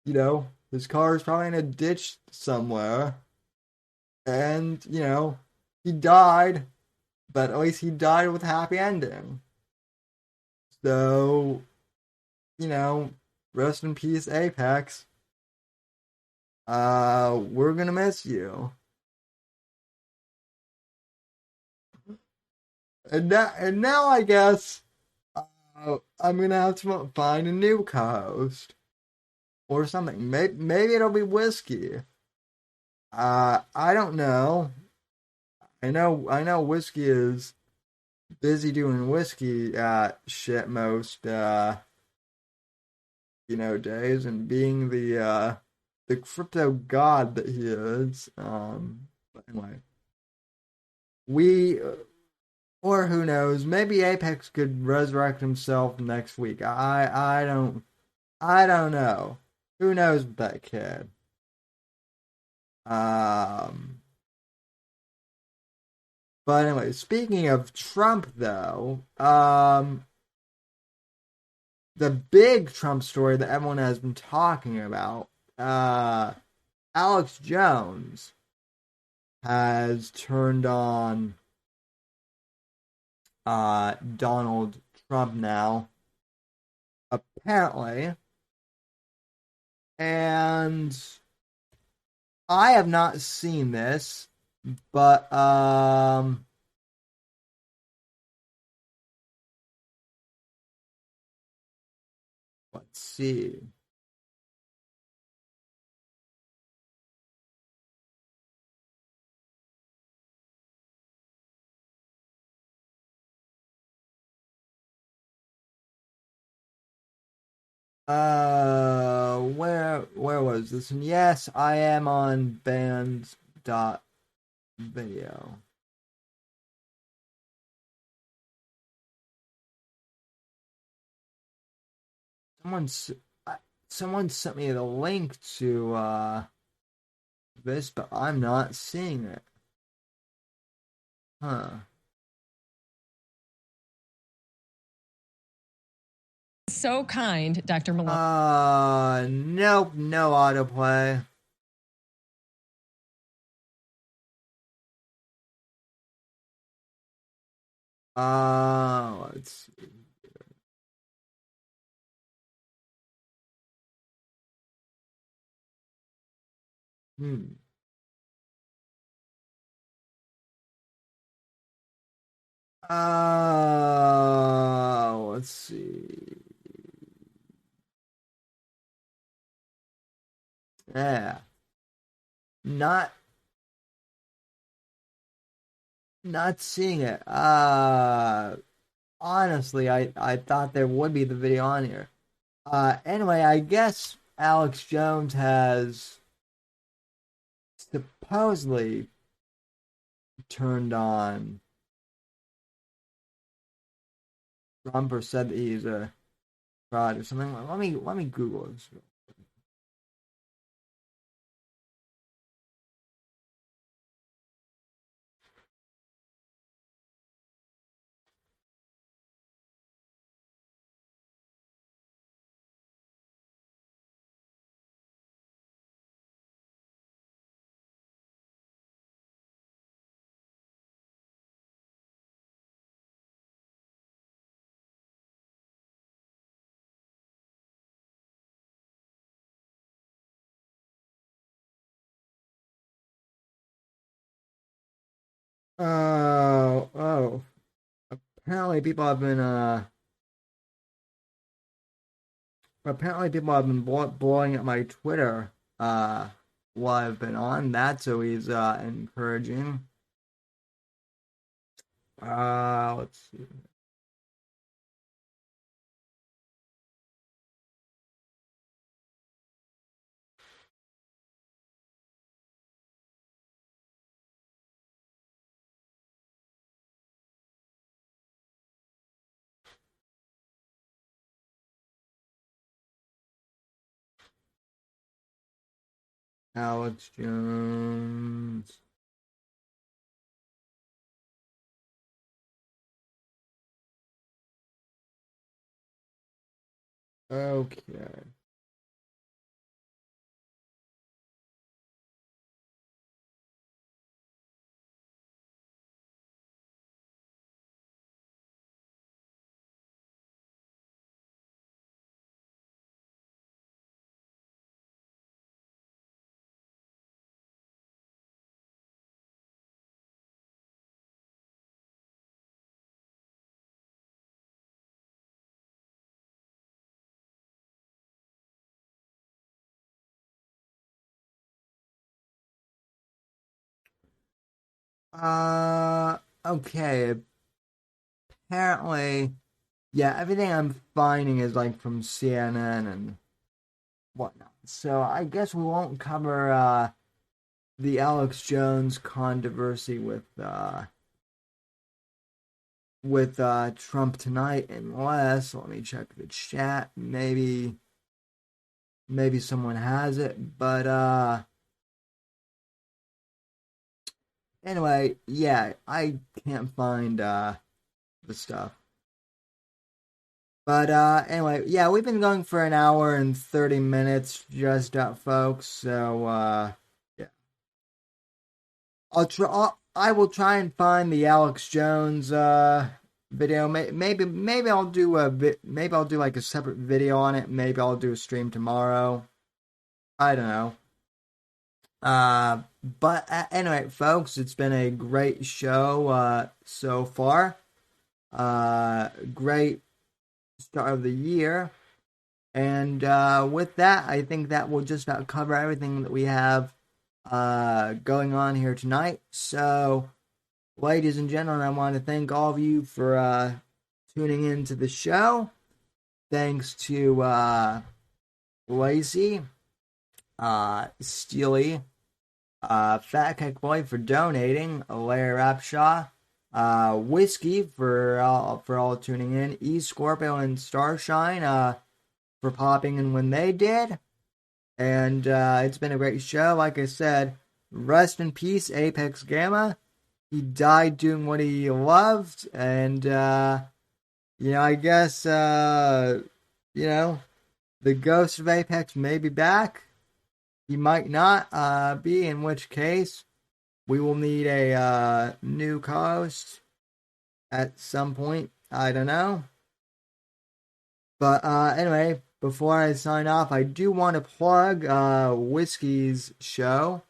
his car is probably in a ditch somewhere, and, he died, but at least he died with a happy ending. So, you know, rest in peace, Apex. We're gonna miss you. And now I guess I'm gonna have to find a new co-host or something. Maybe it'll be Whiskey. I don't know. I know Whiskey is busy doing whiskey shit most days, and being the crypto god that he is. But anyway, we or who knows, maybe Apex could resurrect himself next week. I don't know. Who knows with that kid? Um but anyway, speaking of Trump though, the big Trump story that everyone has been talking about, Alex Jones has turned on Donald Trump now, apparently. And I have not seen this, but let's see. Where was this? And yes, I am on bands dot video. Someone's someone sent me the link to this, but I'm not seeing it. Huh. So kind, Dr. Malone. Nope, no autoplay. Let's see. Hmm. Let's see. Yeah. Not seeing it. Honestly, I thought there would be the video on here. Anyway, I guess Alex Jones has supposedly turned on Trump, or said that he's a fraud or something. Let me Google this. Oh. Apparently people have been blowing up my Twitter while I've been on that, so he's encouraging. Let's see. Alex Jones. Okay. Okay. Apparently, yeah, everything I'm finding is like from CNN and whatnot. So I guess we won't cover the Alex Jones controversy with Trump tonight, unless, let me check the chat. Maybe someone has it, but anyway, yeah, I can't find the stuff. But anyway, yeah, we've been going for an hour and 30 minutes just folks. So yeah. I will try and find the Alex Jones video. Maybe I'll do maybe I'll do like a separate video on it. Maybe I'll do a stream tomorrow. I don't know. But anyway, folks, it's been a great show so far. Great start of the year. And with that, I think that will just about cover everything that we have going on here tonight. So, ladies and gentlemen, I want to thank all of you for tuning into the show. Thanks to Lacey, Steely, Fat Cake Boy for donating, Larry Rapshaw, Whiskey for all tuning in, E Scorpio and Starshine for popping in when they did. And it's been a great show. Like I said, rest in peace, Apex Gamma. He died doing what he loved, and I guess the ghost of Apex may be back. He might not be, in which case we will need a new co-host at some point. I don't know. But anyway, before I sign off, I do want to plug Whiskey's show.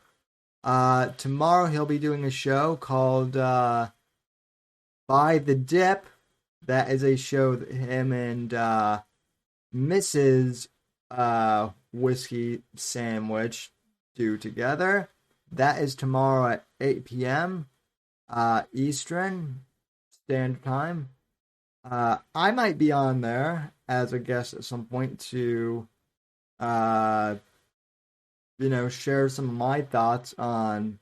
Tomorrow he'll be doing a show called By the Dip. That is a show that him and Mrs. Whiskey Sandwich do together. That is tomorrow at 8 p.m. Eastern Standard Time. I might be on there as a guest at some point to, share some of my thoughts on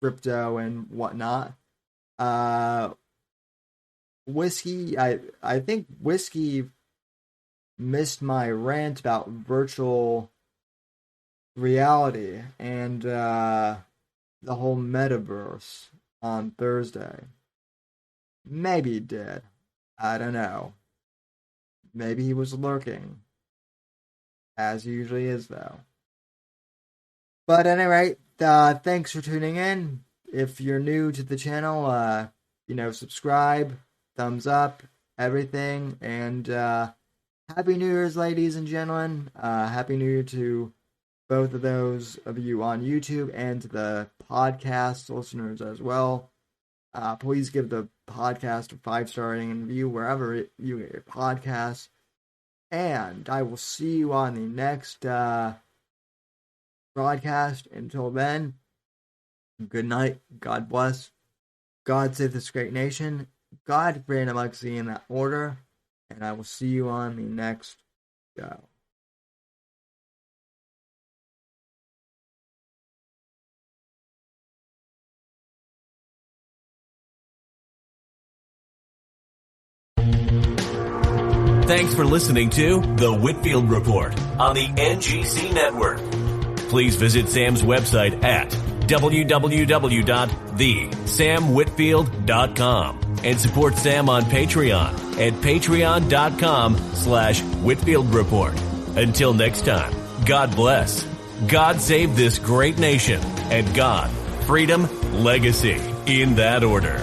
crypto and whatnot. Whiskey, I think Whiskey missed my rant about virtual reality and the whole metaverse on Thursday. Maybe he did. I don't know. Maybe he was lurking. As he usually is, though. But at any rate, thanks for tuning in. If you're new to the channel, subscribe, thumbs up, everything. And Happy New Year's, ladies and gentlemen. Happy New Year to both of those of you on YouTube and to the podcast listeners as well. Please give the podcast a 5-star rating and review wherever you get your podcasts. And I will see you on the next broadcast. Until then, good night. God bless. God save this great nation. God grant a legacy in that order. And I will see you on the next show. Thanks for listening to The Whitfield Report on the NGC Network. Please visit Sam's website at www.thesamwhitfield.com and support Sam on Patreon at patreon.com/Whitfield Report. Until next time, God bless, God save this great nation, and God, freedom, legacy, in that order.